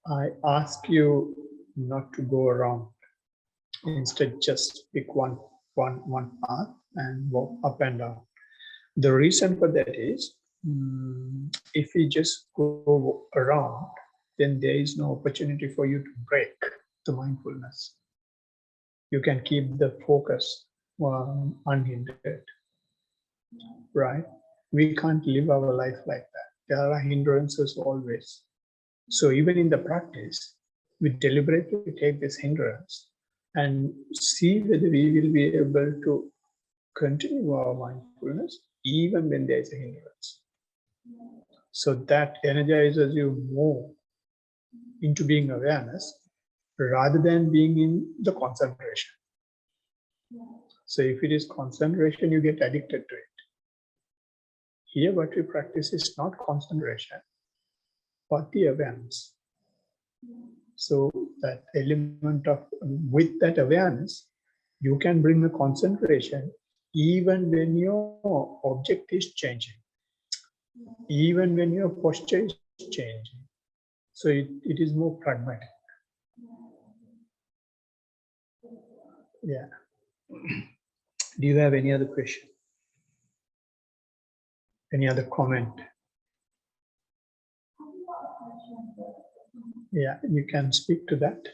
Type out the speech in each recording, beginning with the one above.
I ask you not to go around. Instead, just pick one path and walk up and down. The reason for that is, if we just go around, then there is no opportunity for you to break the mindfulness. You can keep the focus unhindered, right? We can't live our life like that. There are hindrances always. So even in the practice, we deliberately take this hindrance and see whether we will be able to continue our mindfulness even when there is a hindrance. So that energizes you more into being awareness rather than being in the concentration. So if it is concentration, you get addicted to it. Here what we practice is not concentration, but the awareness. So that element of, with that awareness, you can bring the concentration even when your object is changing, even when your posture is changing. So it is more pragmatic. Yeah. Do you have any other question? Any other comment? Yeah, you can speak to that.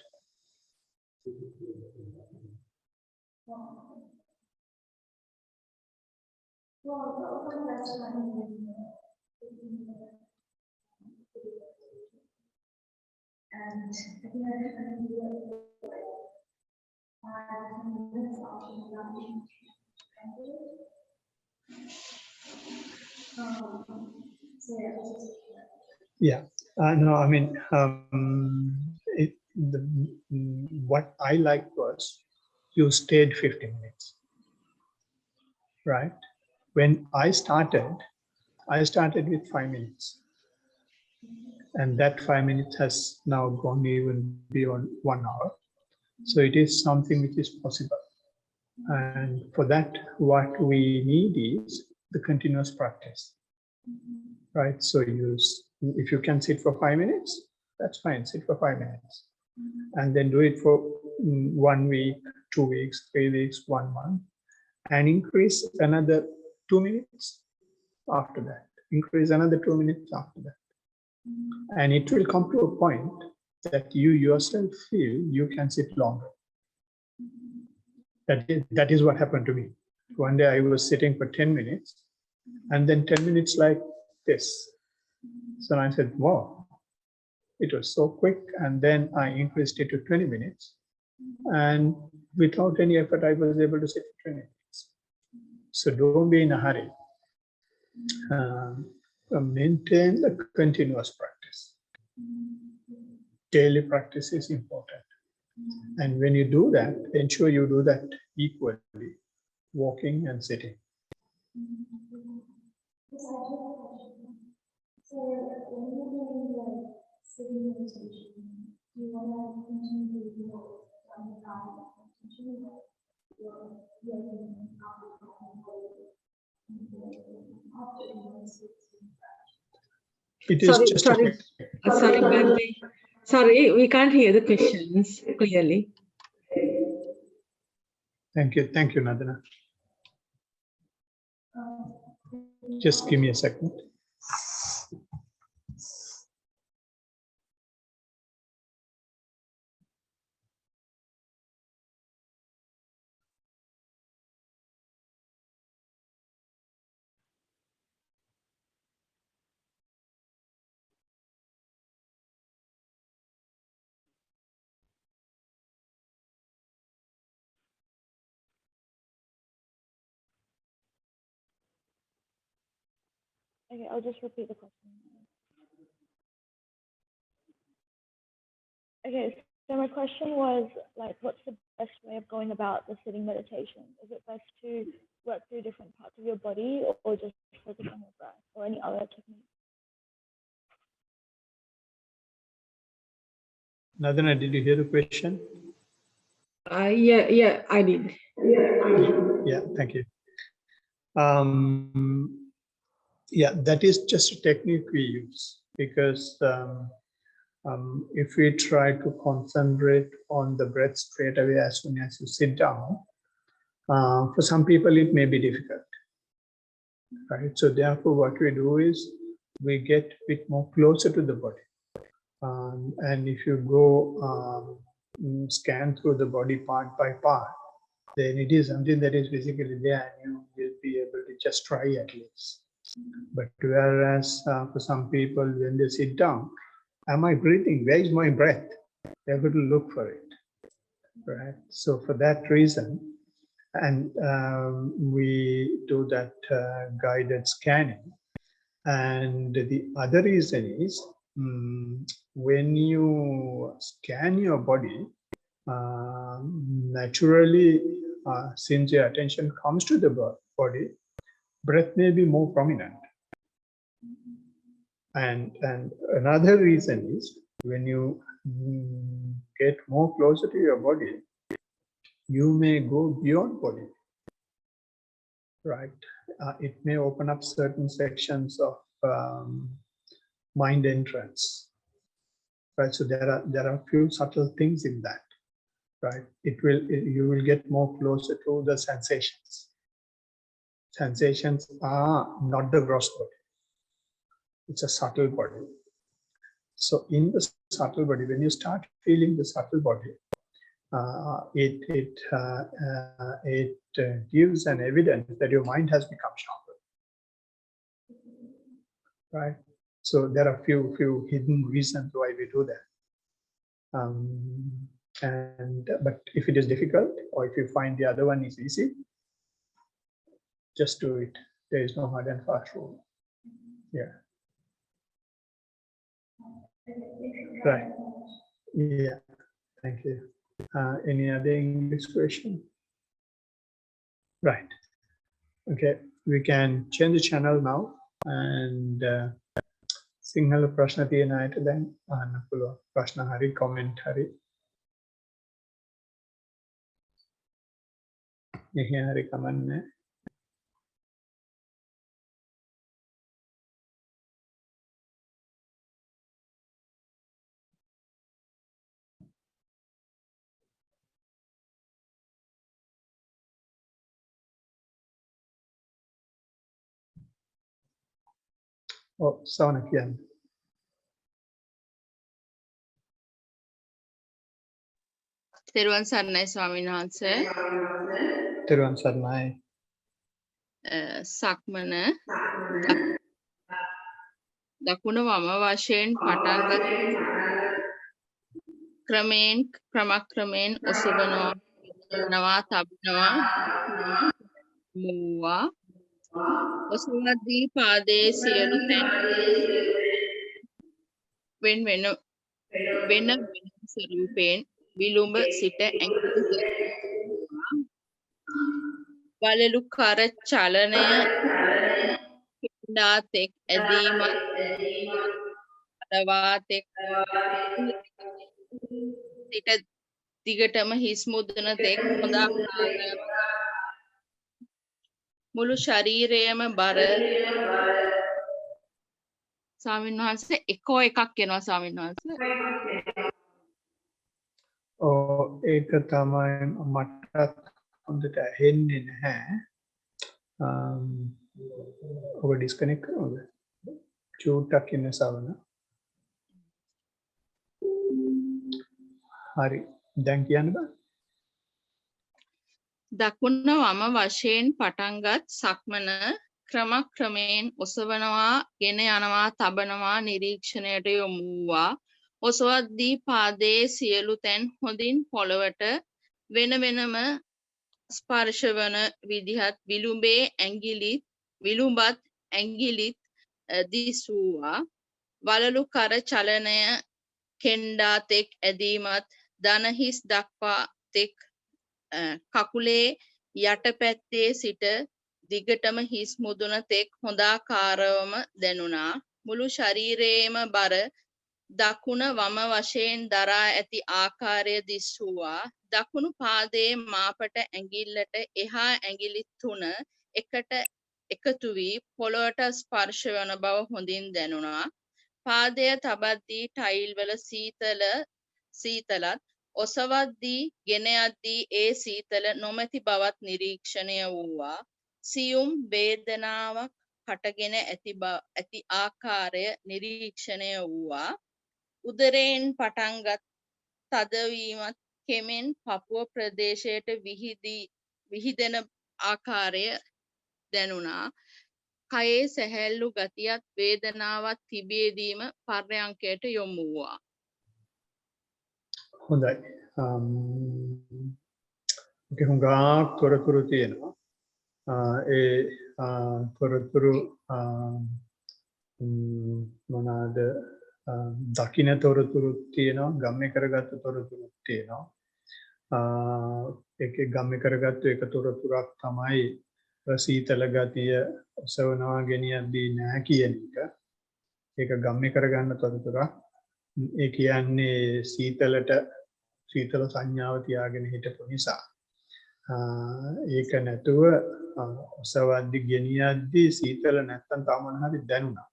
Yeah, no, I mean, what I liked was you stayed 15 minutes, right? When I started with 5 minutes. And that 5 minutes has now gone even beyond 1 hour. So it is something which is possible. And for that, what we need is the continuous practice, right? So if you can sit for 5 minutes, that's fine, sit for 5 minutes. And then do it for 1 week, 2 weeks, 3 weeks, 1 month, and increase another 2 minutes after that. Increase another 2 minutes after that. And it will come to a point that you yourself feel you can sit longer. That is what happened to me. One day I was sitting for 10 minutes and then 10 minutes like this. So I said, wow, it was so quick. And then I increased it to 20 minutes. And without any effort, I was able to sit for 20 minutes. So don't be in a hurry. Maintain the continuous practice. Daily practice is important. And when you do that, ensure you do that equally, walking and sitting. So when you're doing the sitting meditation, do you want to continue to do on the guide continue or it is just sorry, Bhakti. Sorry, we can't hear the questions clearly. Thank you, Nadana. Just give me a second. Okay, I'll just repeat the question. Okay, so my question was, like, what's the best way of going about the sitting meditation? Is it best to work through different parts of your body or just focus on your breath or any other technique? Nadana, did you hear the question? Yeah, I did. Yeah, thank you. Yeah, that is just a technique we use because If we try to concentrate on the breath straight away as soon as you sit down, for some people it may be difficult, right? So therefore what we do is we get a bit more closer to the body. And if you go scan through the body part by part, then it is something that is physically there and you will be able to just try at least. But whereas for some people, when they sit down, am I breathing? Where is my breath? They're going to look for it, right? So for that reason, and we do that guided scanning. And the other reason is when you scan your body, naturally, since your attention comes to the body, breath may be more prominent. And another reason is when you get more closer to your body, you may go beyond body, right? It may open up certain sections of mind entrance, right? So there are a few subtle things in that, right? You will get more closer to the sensations. Sensations are not the gross body. It's a subtle body. So in the subtle body, when you start feeling the subtle body, it gives an evidence that your mind has become sharper, right? So there are few hidden reasons why we do that. But if it is difficult, or if you find the other one is easy, just do it. There is no hard and fast rule. Yeah. Right. Yeah. Thank you. Any other English question? Right. Okay. We can change the channel now and Sinhala ප්‍රශ්න තියෙන අයට දැන් අහන්න පුළුවන්. ප්‍රශ්න හරි comment හරි. මෙහි හරි කමන්නේ. සවන කියන්න. තෙරුවන් සරණයි ස්වාමීන් වහන්සේ. තෙරුවන් සරණයි. සක්මන දකුණ වම වශයෙන් පටන් ගත් ක්‍රමක්‍රමයෙන් ඔසවනවා තබනවා මුවා ඔසවද්දී පාදයේ සියලු තැන් වෙන ස්වරූපයෙන් විලුඹ සිට ඇඟිලි වලලු කර චලනය දාතෙක් ඇදීමත් අදවාතෙක් සිට දිගටම හිස් මුදුන තෙක් හොඳ මුළු ශරීරයම බර ස්වාමීන් වහන්සේ එකෝ එකක් එනවා ස්වාමීන් වහන්සේ. ඒක තමයි මට හොඳට ඇහෙන්නේ නැහැ. ඔබ ඩිස්කනෙක්ට් කරනවද? චූට්ටක් ඉන්න සවන. හරි. දැන් කියන්න බෑ. දකුණ වම වශයෙන් පටන්ගත් සක්මන ක්‍රමක්‍රමයෙන් ඔසවනවා ගෙන යනවා තබනවා නිරීක්ෂණයට යොමුවා ඔසවද්දී පාදයේ සියලු තැන් හොඳින් පොළවට වෙන වෙනම ස්පර්ශ වන විදිහත් විලුඹත් ඇඟිලිත් දිස්වුවා වලලු කර චලනය කෙන්ඩා තෙක් ඇදීමත් දනහිස් දක්වා තෙක් කකුලේ යටපැත්තේ සිට දිගටම හිස් මුදුන තෙක් හොඳාකාරවම දැනුණා මුළු ශරීරයේම බර දකුණ වම වශයෙන් දරා ඇති ආකාරය දිස්වුවා දකුණු පාදයේ මාපට ඇඟිල්ලට එහා ඇඟිලි 3 එකට එකතු වී පොළොවට ස්පර්ශ වන බව හොඳින් දැනුණා පාදය තබද්දී ටයිල් වල සීතලත් ඔසවද්දී ගෙන යද්දී ඒ සීතල නොමැති බවත් නිරීක්ෂණය වූවා. සියුම් වේදනාවක් හටගෙන ඇති ආකාරය නිරීක්ෂණය වූවා. උදරයෙන් පටන්ගත් තදවීමත් කෙමෙන් පපුව ප්‍රදේශයට විහිදෙන ආකාරය දැනුණා. කයේ සැහැල්ලු ගතියත් වේදනාවක් තිබියදීම පර්යංකයට යොමු වූවා. හොඳයි. හුඟක් තොරතුරු තියෙනවා. ඒ තොරතුරු මොනවාද? දකින්න තොරතුරුත් තියෙනවා, ගම්මේ කරගත්තු තොරතුරුත් තියෙනවා. ඒකේ ගම්මේ කරගත්තු එක තොරතුරක් තමයි සීතල ගතිය ඔසවනවා ගෙනියද්දී නැහැ කියන එක. ඒක ගම්මේ කරගන්න තොරතුරක්. ඒ කියන්නේ සීතල සංඥාව තියාගෙන හිටපු නිසා. ඒක නැතුව ඔසවද්දි ගෙනියද්දී සීතල නැත්තම් තාමන හරි දැනුණා.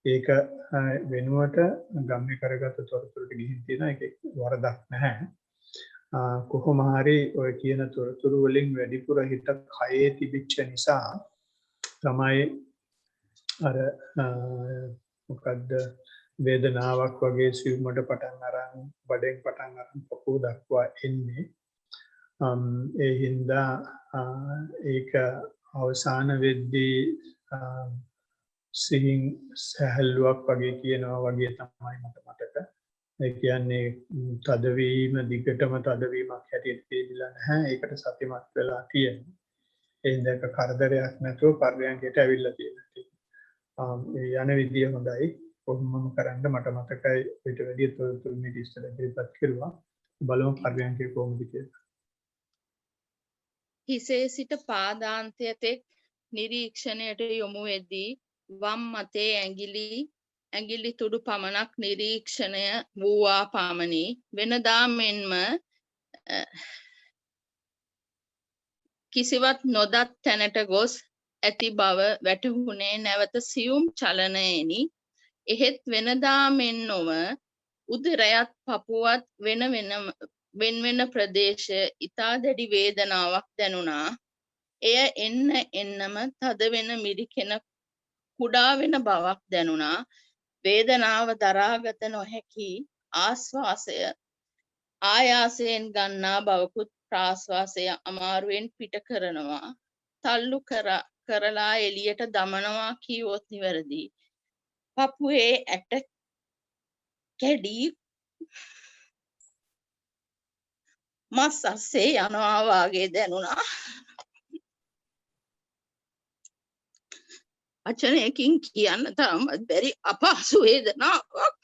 ඒක වෙනුවට ගම්මේ කරගත්ත තොරතුරට ගිහින් තියෙනවා. ඒක වරදක් නැහැ. කොහොම හරි ඔය කියන තොරතුරු වලින් වැඩිපුර හිත කයේ තිබිච්ච නිසා තමයි අර මොකද්ද වේදනාවක් වගේ සිවුමඩ පටන් අරන් බඩෙන් පටන් අරන් පපුව දක්වා එන්නේ. ඒ හින්දා ඒක අවසාන වෙද්දී සිහින් සැහැල්ලුවක් වගේ කියනවා වගේ තමයි මට මතක. ඒ කියන්නේ තදවීම දිගටම තදවීමක් හැටියට තේරිලා නැහැ. ඒකට සතිමත් වෙලා තියෙනවා. ඒ හින්දා කරදරයක් නැතුව පර්යංකයට ඇවිල්ලා තියෙනවා. ඒ යන විදිය හොඳයි. කොහොමම කරන්න මට මතකයි ඊට වැඩි තොරතුරු මේ ඉස්සර ඉදිරිපත් කරුවා. බලමු පර්යංකය කොහොමද කියලා. හිසේ සිට පාදාන්තය තෙක් නිරීක්ෂණයට යොමු වෙද්දී වම් මතේ ඇඟිලි තුඩු පමණක් නිරීක්ෂණය වූවා පමණි. වෙනදා මෙන්ම කිසිවත් නොදත් තැනට ගොස් ඇති බව වැටහුණේ නැවත සියුම් චලනයෙනි. එහෙත් වෙනදා මෙන් නොව උදරයත් පපුවත් වෙන ප්‍රදේශ ඉතා දැඩි වේදනාවක් දැනුණා. එය එන්නම තද වෙන මිරිකෙන කුඩා වෙන බවක් දැනුණා. වේදනාව දරාගත නොහැකි ආශ්වාසය ආයාසයෙන් ගන්නා බවකුත් ප්‍රාශ්වාසය අමාරුවෙන් පිට කරනවා. තල්ලු කරලා එළියට දමනවා කීවොත් නිවැරදි. පපුවේ ඇට කැඩී මස් අස්සේ යනවා වාගේ දැනුණා. වචනයකින් කියන්න තරමත් බැරි අපහසු වේදනාවක්.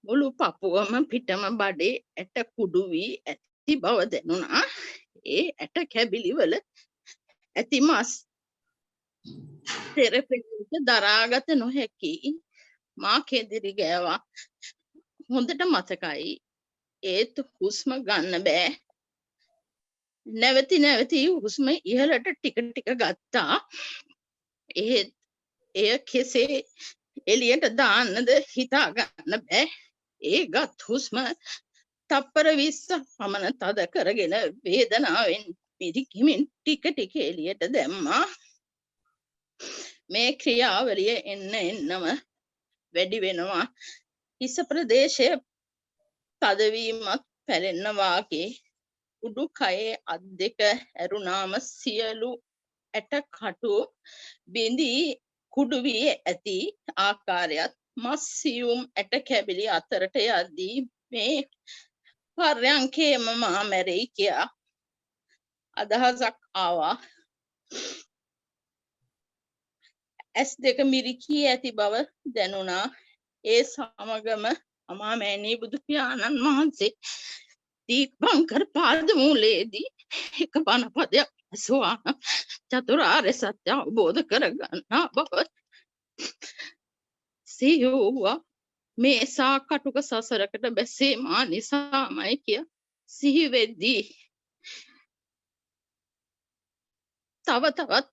මුළු පපුවම පිටම බඩේ ඇට කුඩු වී ඇති බව දැනුණා. ඒ ඇට කැබිලි වල ඇති මස් තෙරපෙන්නට දරාගත නොහැකි. මා කෙදිරි ගෑවා. හොඳට මතකයි. ඒත් හුස්ම ගන්න බෑ. නැවති හුස්ම ඉහළට ටික ගත්තා. ඒත් එය කෙසේ එළියට දාන්නද හිතා ගන්න බෑ. ඒ ගත් හුස්ම තප්පර 20ක් පමණ තද කරගෙන වේදනාවෙන් පිරිකිමින් ටික එළියට දැම්මා. මේ ක්‍රියාවලිය එන්නම වැඩි වෙනවා. හිස ප්‍රදේශය තදවීමක් පැලෙන්න වාගේ. උඩුකයේ අත් දෙක ඇරුණාම සියලු ඇට කටු බිඳී කුඩු වී ඇති ආකාරයත් මස් සියුම් ඇට කැබිලි අතරට යද්දී මේ පර්යංකේම මා මැරෙයි කියා අදහසක් ආවා. ඇස් දෙක මිරිකී ඇති බව දැනුණා. ඒ සමගම අමාමෑණී බුදු පියාණන් වහන්සේ දීපංකර පාද මූලයේදී එක බණ පදයක් ඇසුවා. චතුරාර්ය සත්‍ය අවබෝධ කරගන්නා බව සිහිවුවා. මේ සාකටුක සසරකට බැසේ මා නිසාමයි කිය සිහි වෙද්දී තව තවත්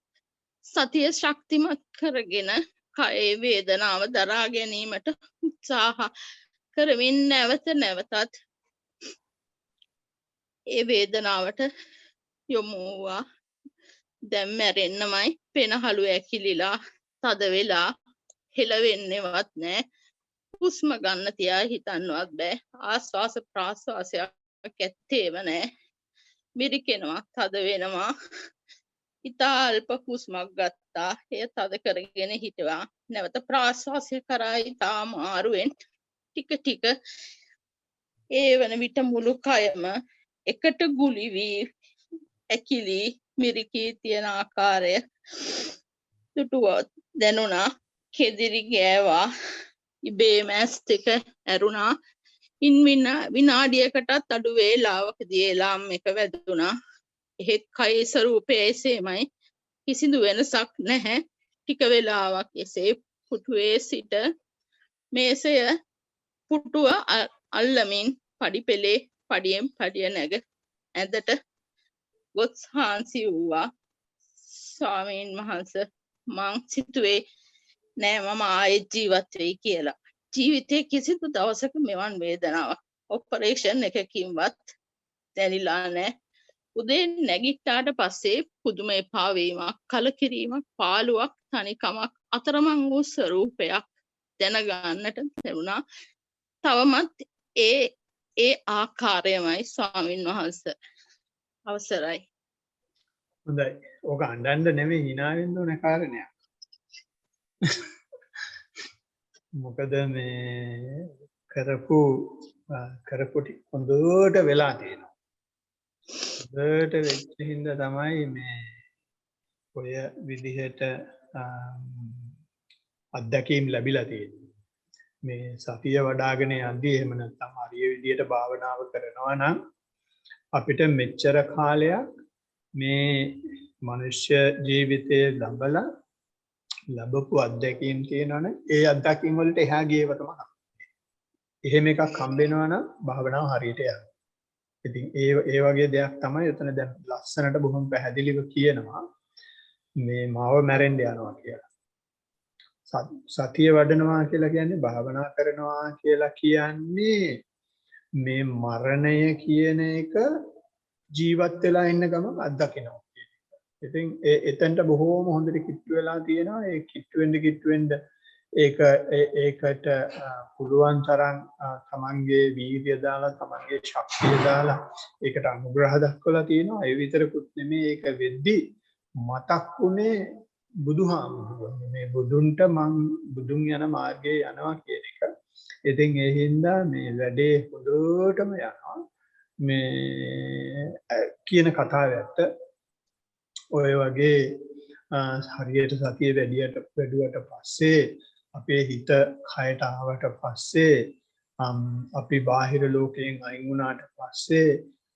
සතිය ශක්තිමත් කරගෙන කයේ වේදනාව දරා ගැනීමට උත්සාහ කරමින් නැවත නැවතත් ඒ වේදනාවට යොමු වූවා. දැන් මැරෙන්නමයි පෙනහළු ඇකිලිලා තද වෙලා හෙලවෙන්නේවත් නෑ. හුස්ම ගන්න තියා හිතන්නවත් බෑ. ආස්වාස ප්‍රාස්වාසයක් ඇත්තේම නෑ. මිරිකෙනවා තද වෙනවා. ඉතා අල්ප හුස්මක් ගත්තා. එය තද කරගෙන හිටවා. නැවත ප්‍රාශ්වාසය කරා ඉතා අමාරුවෙන් ටික ටික ඒ වන විට මුළු කයම එකට ගුලි වී ඇකිලි මිරිකී තියෙන ආකාරය දුටුව දැනුණා. කෙදිරි ගෑවා. ඉබේම ඇස් දෙක ඇරුණා. ඉන් විනාඩියකටත් අඩු වේලාවකදී එලාම් එක වැදුණා. එහෙත් කයේ ස්වරූපය එසේමයි. කිසිදු වෙනසක් නැහැ. ටික වෙලාවක් එසේ පුටුවේ සිට මේසය පුටුව අල්ලමින් පඩිපෙළේ පඩියෙන් පඩිය නැග ඇඳට ගොස් හාන්සි වූවා. ස්වාමීන් වහන්සේ මං සිතුවේ නෑ මම ආයෙත් ජීවත් වෙයි කියලා. ජීවිතයේ කිසිදු දවසක මෙවන් වේදනාවක් ඔපරේෂන් එකකින්වත් දැනිලා නෑ. උදේ නැගිට්ටාට පස්සේ පුදුම එපා වීමක්, කලකිරීමක්, පාළුවක්, තනිකමක්, අතරමං වූ ස්වරූපයක් දැනගන්නට ලැබුණා. තවමත් ඒ ආකාරයමයි ස්වාමින් වහන්සේ. අවසරයි. හොඳයි. ඕක අඬන්න නෙමෙයි hina වෙන්න ඕන කාරණයක්. මොකද මේ කරපු ටික හොඳට වෙලා තියෙනවා. හොඳට වෙච්ච හින්දා තමයි මේ ඔය විදිහට අත්දැකීම් ලැබිලා තියෙන්නේ. මේ සතිය වඩ아가න යද්දී එහෙම නැත්නම් හරිය විදිහට භාවනාව කරනවා නම් අපිට මෙච්චර කාලයක් මේ මනුෂ්‍ය ජීවිතයේ ලැබපු අත්දැකීම් තියෙනවනේ ඒ අත්දැකීම් වලට එහා ගියව තමයි. එහෙම එකක් හම්බ වෙනවා නම් භාවනාව හරියට යනවා. ඉතින් ඒ වගේ දෙයක් තමයි එතන දැන් ලස්සනට බොහොම පැහැදිලිව කියනවා මේ මාව මැරෙන්න යනවා කියලා. සතිය වඩනවා කියලා කියන්නේ භාවනා කරනවා කියලා කියන්නේ මේ මරණය කියන එක ජීවත් වෙලා ඉන්න ගමන් අත්දකිනවා කියන එක. ඉතින් එතනට බොහෝම හොඳට කිට්ටු වෙලා තියෙනවා. ඒ කිට්ටු වෙන්න ඒකට පුළුවන් තරම් තමන්ගේ වීර්යය දාලා තමන්ගේ ශක්තිය දාලා ඒකට අනුග්‍රහ දක්වලා තියෙනවා. ඒ විතරකුත් නෙමෙයි ඒක වෙද්දි මතක් වුණේ බුදුහාමුදුරුවෝ මේ බුදුන්ට මං බුදුන් යන මාර්ගයේ යනවා කියන එක. ඉතින් ඒ හින්දා මේ වැඩේ හොඳටම යනවා. මේ කියන කතාව ඇත්ත. ඔය වගේ හරියට සතිය වැඩුවට පස්සේ අපේ හිත කයට ආවට පස්සේ අපි බාහිර ලෝකයෙන් අයින් වුණාට පස්සේ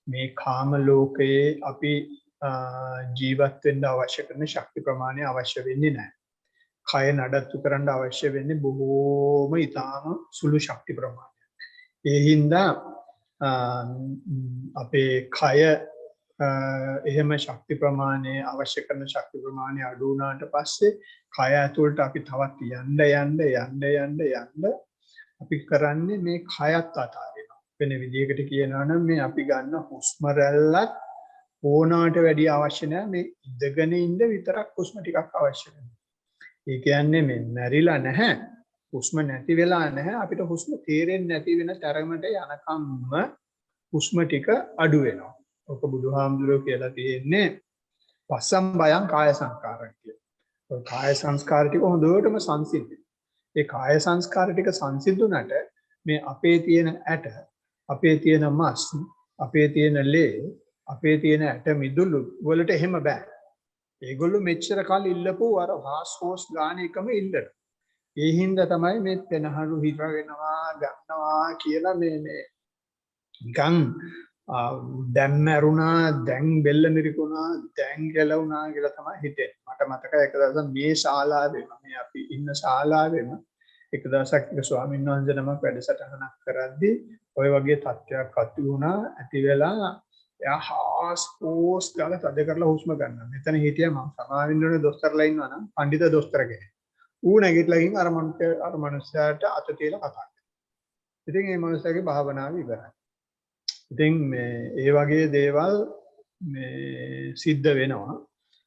මේ කාම ලෝකයේ අපි ජීවත් වෙන්න අවශ්‍ය කරන ශක්ති ප්‍රමාණය අවශ්‍ය වෙන්නේ නැහැ. කය නඩත්තු කරන්න අවශ්‍ය වෙන්නේ බොහෝම ඊටාම සුළු ශක්ති ප්‍රමාණයක්. ඒ හින්දා අපේ කය එහෙම ශක්ති ප්‍රමාණය අවශ්‍ය කරන ශක්ති ප්‍රමාණය අඩු වුණාට පස්සේ කය ඇතුළට අපි තවත් යන්න අපි කරන්නේ මේ කයත් අතාරිනවා. වෙන විදිහකට කියනවා නම් මේ අපි ගන්න හුස්ම රැල්ලත් ඕනාට වැඩි අවශ්‍ය නැහැ. මේ ඉඳගෙන ඉන්න විතරක් හුස්ම ටිකක් අවශ්‍ය වෙනවා. ඒ කියන්නේ මේ මැරිලා නැහැ. හුස්ම නැති වෙලා නැහැ. අපිට හුස්ම තේරෙන්නේ නැති වෙන තරමට යනකම්ම හුස්ම ටික අඩු වෙනවා. ඔක බුදුහාමුදුරුවෝ කියලා තියෙන්නේ පස්සම් බයං කාය සංස්කාරය කියලා. ඔය කාය සංස්කාර ටික හොඳටම සංසිද්ධ. ඒ කාය සංස්කාර ටික සංසිද්ධුනට මේ අපේ තියෙන ඇට, අපේ තියෙන මස්, අපේ තියෙන ලේ, අපේ තියෙන ඇට මිදුළු වලට එහෙම බෑ. ඒගොල්ලෝ මෙච්චර කල් ඉල්ලපු අර හාස්කෝස් ගාන එකම ඉල්ලන. ඒ හින්දා තමයි මේ පෙනහළු හිර වෙනවා ගන්නවා කියලා මේ නිකන් දැන් මරුණා දැන් බෙල්ල මිරිකුණා දැන් ගැලවුණා කියලා තමයි හිතෙන්නේ. මට මතකයි එක දවසක් මේ ශාලාවෙම මේ අපි ඉන්න ශාලාවෙම එක දවසක් එක ස්වාමීන් වහන්සේ නමක් වැඩසටහනක් කරද්දී ওই වගේ තත්ත්වයක් ඇති වුණා. ඇති වෙලා එයා හාස් පෝස් ගාලා තද කරලා හුස්ම ගන්නවා. මෙතන හිටියා මම සමාවින්දෝනේ දොස්තරලා ඉන්නවා නම් පඬිත දොස්තර කෙනෙක්. ඌ නැගිටලා ගිහින් අර මනුස්සයාට අත තියලා කතා කරනවා. ඉතින් මේ මනුස්සයාගේ භාවනාව ඉවරයි. ඉතින් මේ ඒ වගේ දේවල් මේ සිද්ධ වෙනවා.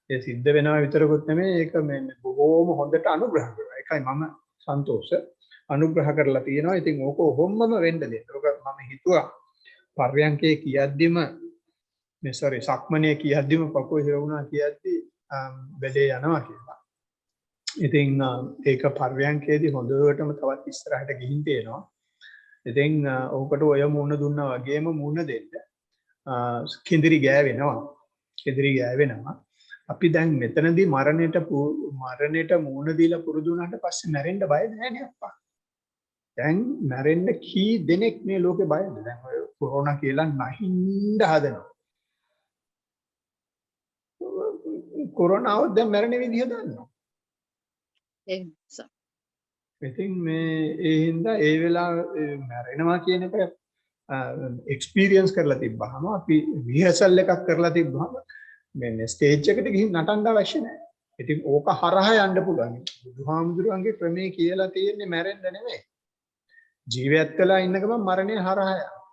ඒ සිද්ධ වෙනවා විතරකුත් නෙමෙයි ඒක මේ බොහෝම හොඳට අනුග්‍රහ කරනවා. ඒකයි මම සන්තෝෂ අනුග්‍රහ කරලා තියෙනවා. ඉතින් ඕක ඔහොමම වෙන්න දෙන්න. ඕක මම හිතුවා පර්යංකේ කියද්දිම මේ සක්මනේ කියද්දිම පපුව හිරුණා කියද්දි බෙදේ යනවා කියලා. ඉතින් ඒක පර්යංකේදී හොඳටම තවත් ඉස්සරහට ගිහින් තියෙනවා. ඉතින් ඕකට ඔය මූණ දුන්නා වගේම මූණ දෙන්න කිඳිරි ගෑවෙනවා. කිඳිරි ගෑවෙනවා. අපි දැන් මෙතනදී මරණයට මූණ දීලා පුරුදු වුණාට පස්සේ මැරෙන්න බය නැහැ නේ අප්පා. දැන් මැරෙන්න කී දෙනෙක් මේ ලෝකේ බයද? දැන් ඔය කොරෝනා කියලා නැහින්ද හදනවා. කොරෝනාව දැන් මැරෙන විදිහ දන්නවා. ඉතින් මේ ඒ හින්දා ඒ වෙලාවේ මැරෙනවා කියන එක එක්ස්පීරියන්ස් කරලා තිබ්බහම අපි රිහර්සල් එකක් කරලා තිබ්බහම මේ ස්ටේජ් එකට ගිහින් නටන්න අවශ්‍ය නැහැ. ඉතින් ඕක හරහා යන්න පුළුවන්. බුදුහාමුදුරුවන්ගේ ක්‍රමයේ කියලා තියෙන්නේ මැරෙන්න නෙමෙයි. ජීවිතයත් වෙලා ඉන්න ගමන් මරණය හරහා යනවා.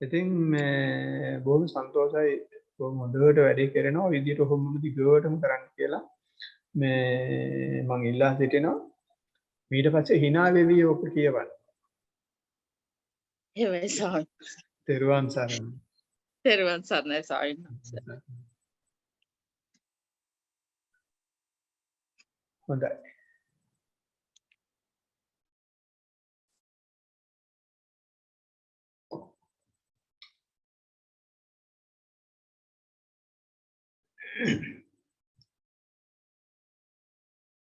ඉතින් මේ බොහොම සන්තෝෂයි බොහොම හොඳට වැඩේ කරනවා විදියට කොහොමද දිගටම කරන්න කියලා මේ මම ඉල්ලා සිටිනවා. ඊට පස්සේ hina වෙවි ඔක කියවන්න. එහෙමයි සාමි. තෙරුවන් සරණයි. තෙරුවන් සරණයි සාමි. හොඳයි.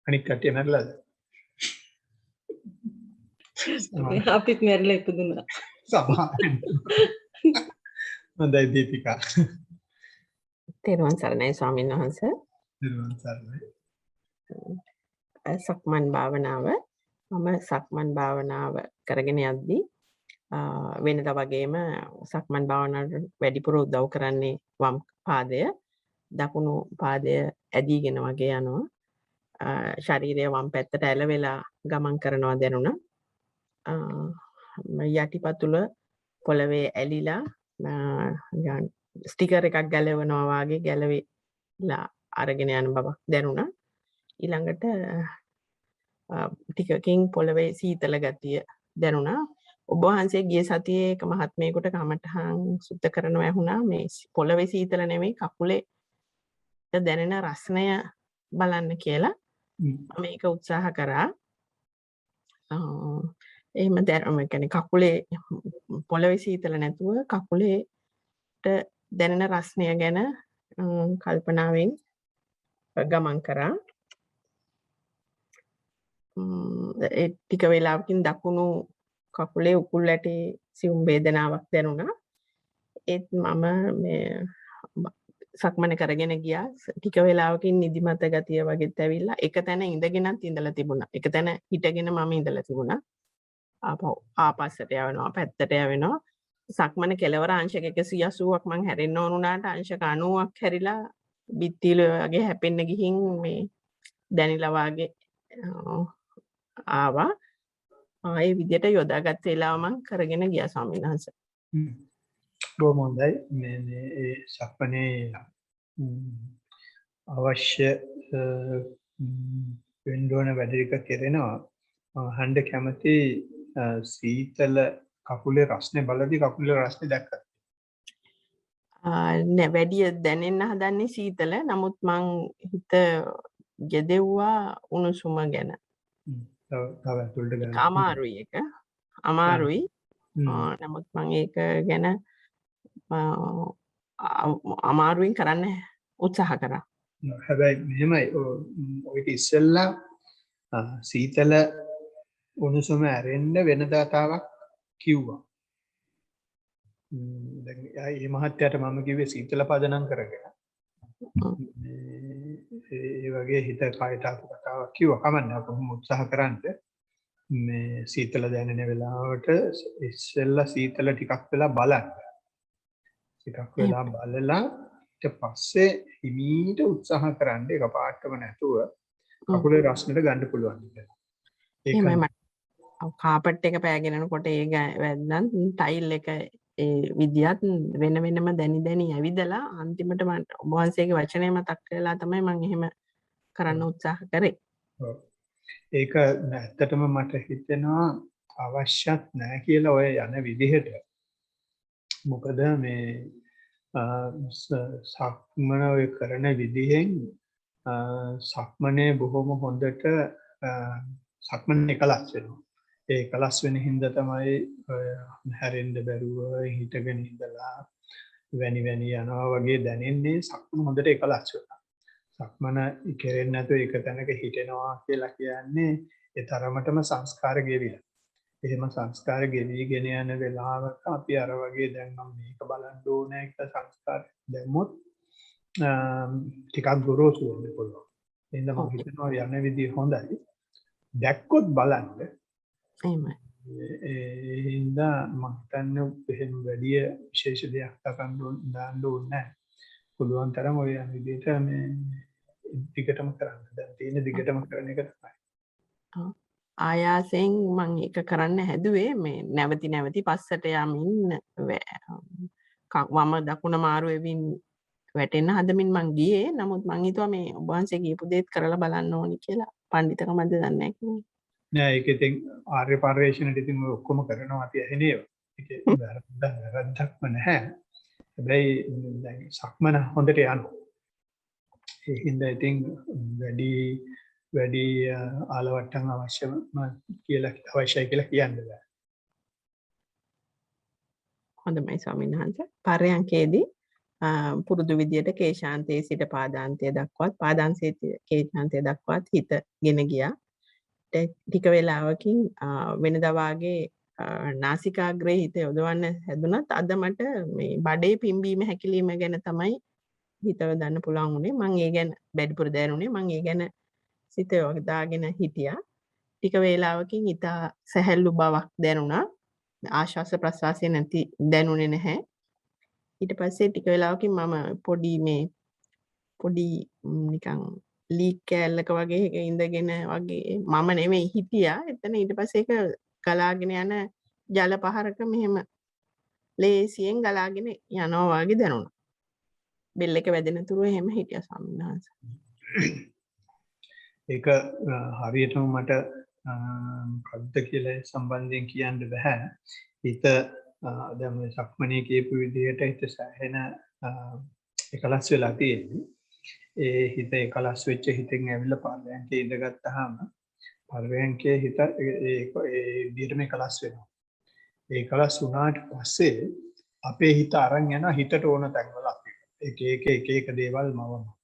අනික් කට්ටිය මැරලාද? අපිත් මැරිලා ඉපදුණා. සමාවෙන්න. හොඳයි දීපිකා. තෙරුවන් සරණයි ස්වාමීන් වහන්සේ. තෙරුවන් සරණයි. සක්මන් භාවනාව මම සක්මන් භාවනාව කරගෙන යද්දී වෙනදා වගේම සක්මන් භාවනාවට වැඩිපුර උදව් කරන්නේ වම් පාදය, දකුණු පාදය ඇදීගෙන වගේ යනවා. ශරීරය වම් පැත්තට ඇලවෙලා ගමන් කරනවා දැනුණා. යටිපතුල පොළවේ ඇලිලා ස්ටිකර් එකක් ගැලවෙනවා වගේ ගැලවිලා අරගෙන යන බවක් දැනුණා. ඊළඟට ටිකකින් පොළවේ සීතල ගතිය දැනුණා. ඔබ වහන්සේ ගිය සතියේ එක මහත්මයෙකුට කමටහන් සුද්ධ කරනවා ඇහුණා මේ පොළවේ සීතල නෙමෙයි කකුලේ දැනෙන රස්නය බලන්න කියලා. මම ඒක උත්සාහ කරා. එහෙම කියන්නේ කකුලේ පොළවේ සීතල නැතුව කකුලේට දැනෙන රස්නය ගැන කල්පනාවෙන් ගමන් කරා. ඒ ටික වෙලාවකින් දකුණු කකුලේ උකුල් ඇටේ සියුම් වේදනාවක් දැනුණා. ඒත් මම මේ සක්මන කරගෙන ගියා. ටික වෙලාවකින් නිදිමත ගතිය වගේත් ඇවිල්ලා එක තැන ඉඳගෙනත් ඉඳලා තිබුණා. එක තැන හිටගෙන මම ඉඳලා තිබුණා. ආපස්සට යවෙනවා පැත්තට යවෙනවා. සක්මන කෙලවර අංශක 180ක් මං හැරෙන්න ඕන උනාට අංශක 90ක් හැරිලා බිත්තිල වගේ හැපෙන්න ගිහින් මේ දැනිලා වාගේ ආවා. ඒ විදිහට යොදාගත් වෙලාව මං කරගෙන ගියා ස්වාමීන් වහන්සේ. බොහොම හොඳයි. මේ සක්මනේ අවශ්‍ය වෙන්න ඕන වැඩ ටික කරනවා. හඬ කැමති සීතල කකුලේ රස්නේ බලද්දි කකුලේ රස්නේ දැක්කද? නෑ වැඩි දැනෙන්න හදන්නේ සීතල. නමුත් මං හිත ගෙදෙව්වා උණුසුම ගැන. තව ඇතුළට ගන්න. අමාරුයි ඒක. අමාරුයි. නමුත් මං ඒක ගැන අමාරුවෙන් කරන්න උත්සාහ කරා. හැබැයි මෙහෙමයි ඔය ඉස්සෙල්ලා සීතල උණුසුම ඇරෙන්න වෙනදා තාවක් කිව්වා. දැන් මේ මහත්යට මම කිව්වේ සීතල පදනම් කරගෙන. ඒ වගේ හිත කායට කතාවක් කිව්වා. කමන්නේ කොහොම උත්සාහ කරන්ද මේ සීතල දැනෙන වෙලාවට ඉස්සෙල්ලා සීතල ටිකක් වෙලා බලන්න. ටිකක් වෙලා බලලා ඊට පස්සේ හිමීට උත්සාහ කරන්න එකපාරටම නැතුව කකුලේ රස්නෙට ගන්න පුළුවන් කියලා. ඒක එහෙමයි මට කාපට් එක පෑගෙනනකොට ඒ වැද්දන් ටයිල් එක ඒ විදියත් වෙන වෙනම දැනි ඇවිදලා අන්තිමට මට ඔබ වහන්සේගේ වචනය මතක් වෙලා තමයි මම එහෙම කරන්න උත්සාහ කරේ. ඔව්. ඒක ඇත්තටම මට හිතෙනවා අවශ්‍යත් නැහැ කියලා ඔය යන විදිහට. මොකද මේ සක්මන ඔය කරන විදිහෙන් සක්මනේ බොහොම හොඳට සක්මන එකලස් වෙනවා. ඒ එකලස් වෙන හින්දා තමයි හැරෙන්න බැරුව හිටගෙන ඉඳලා වැනි යනවා වගේ දැනෙන්නේ සක්මන හොඳට එකලස් වෙනවා. සක්මන කෙරෙන්නේ නැතුව එක තැනක හිටෙනවා කියලා කියන්නේ ඒ තරමටම සංස්කාර ගෙවිලා. එහෙම සංස්කාර ගෙවිගෙන යන වෙලාවක අපි අර වගේ දැන් මම මේක බලන්න ඕනේ කියලා සංස්කාර දැම්මොත් ටිකක් ගොරෝසු වෙන්න පුළුවන්. එහෙනම් මම හිතනවා යන විදිය හොඳයි. දැක්කොත් බලන්න. එහෙමයි. ඒ හින්දා මම හිතන්නේ එහෙම වැඩි විශේෂ දෙයක් දාන්න ඕනේ නැහැ. පුළුවන් තරම් ඔය යන විදිහට මේ දිගටම කරන්න. දැන් තියෙන දිගටම කරන එක තමයි. ආයාසයෙන් මම ඒක කරන්න හැදුවේ මේ නැවති පස්සට යමින් වම දකුණ මාරු වෙමින් වැටෙන්න හදමින් මං ගියේ. නමුත් මං හිතුවා මේ ඔබ වහන්සේ කියපු දේත් කරලා බලන්න ඕනි කියලා. පඬිතුකමද දන්නේ නැහැ කිව්වේ. නෑ ඒක ඉතින් ආර්ය පරිශ්‍රණයට ඉතින් ඔය ඔක්කොම කරනවා අපි ඇහෙනේ. ඒකේ වැරද්දක්ම නැහැ. හැබැයි දැන් සක්මන හොඳට යනවා. ඒ හින්දා ඉතින් වැඩි ආලවට්ටම් අවශ්‍යයි කියලා කියන්න බෑ. හොඳයි ස්වාමීන් වහන්සේ. පරයන්කේදී පුරුදු විදියට කේශාන්තයේ සිට පාදාන්තය දක්වාත් පාදාන්තයේ කේශාන්තය දක්වාත් හිතගෙන ගියා. ටික වේලාවකින් වෙනදා වාගේ නාසිකාග්‍රේ හිත යොදවන්න හැදුනත් අද මට මේ බඩේ පිම්බීම හැකිලිම ගැන තමයි හිත යොදන්න පුළුවන් උනේ. මම ඒ ගැන වැඩිපුර දැනුනේ. මම ඒ ගැන සිත යොදාගෙන හිටියා. ටික වේලාවකින් හිත සැහැල්ලු බවක් දැනුණා. ආශ්වාස ප්‍රශ්වාසය නැති දැනුනේ නැහැ. ඊට පස්සේ ටික වෙලාවකින් මම පොඩි නිකන් ලීක් කෑල්ලක වගේ එක ඉඳගෙන වගේ මම නෙමෙයි හිටියා. එතන ඊට පස්සේ ඒක ගලාගෙන යන ජල පහරක මෙහෙම ලේසියෙන් ගලාගෙන යනවා වගේ දැනුණා. බෙල් එක වැදෙන තුරු එහෙම හිටියා ස්වාමීන් වහන්සේ. ඒක හරියටම මට මොකක්ද කියලා සම්බන්ධයෙන් කියන්න බෑ. හිත දැන් මේ සක්මනේ කියපු විදිහට හිත සැහෙන එකලස් වෙලා තියෙන්නේ. ඒ හිත එකලස් වෙච්ච හිතෙන් ඇවිල්ලා පරයන්කේ ඉඳගත්තාම පරයන්කේ හිත ඒ විදිහටම එකලස් වෙනවා. ඒ එකලස් වුණාට පස්සේ අපේ හිත අරන් යනවා හිතට ඕන තැන්වල අපි. එක දේවල් මවනවා.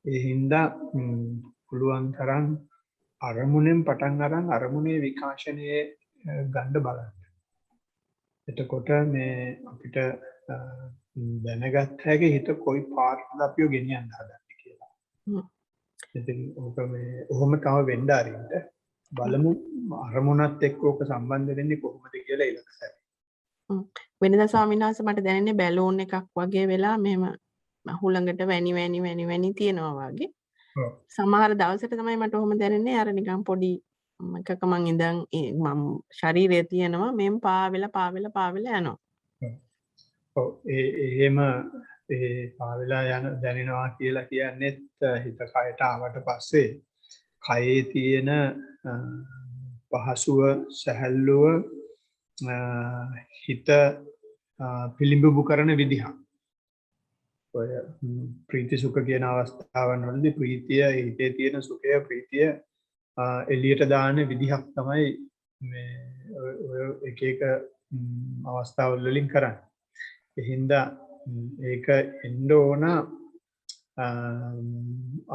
ඒ හින්දා පුළුවන් තරම් අරමුණෙන් පටන් අරන් අරමුණේ විකාශනයේ ගන්න බලන්න. එතකොට මේ අපිට දැනගත් හැකි හිත කොයි පාටද අපිව ගෙනියන්න හදන්නේ කියලා. ඉතින් ඕක මේ ඔහොම තව වෙන්න ආරින්න බලමු අරමුණත් එක්ක ඕක සම්බන්ධ වෙන්නේ කොහොමද කියලා ඊළඟට. වෙනදා ස්වාමීන් වහන්සේ මට දැනෙන්නේ බැලූන් එකක් වගේ වෙලා මෙහෙම හුළඟට වැනි තියෙනවා වගේ. සමහර දවසට තමයි මට ඔහොම දැනෙන්නේ අර නිකන් පොඩි එකක මං ඉඳන් මම ශරීරය තියෙනවා මෙම් පාවෙලා යනවා. ඔව් එහෙම ඒ පාවෙලා යන දැනෙනවා කියලා කියන්නේත් හිත කයට ආවට පස්සේ කයේ තියෙන පහසුව සැහැල්ලුව හිත පිළිඹු කරන විදිහ. ඔය ප්‍රීති සුඛ කියන අවස්ථාවන් වලදී ප්‍රීතිය හිතේ තියෙන සුඛය ප්‍රීතිය එළියට දාන විදිහක් තමයි මේ ඔය එක අවස්ථාවල් වලින් කරන්නේ. ඒ හින්දා ඒක එන්න ඕන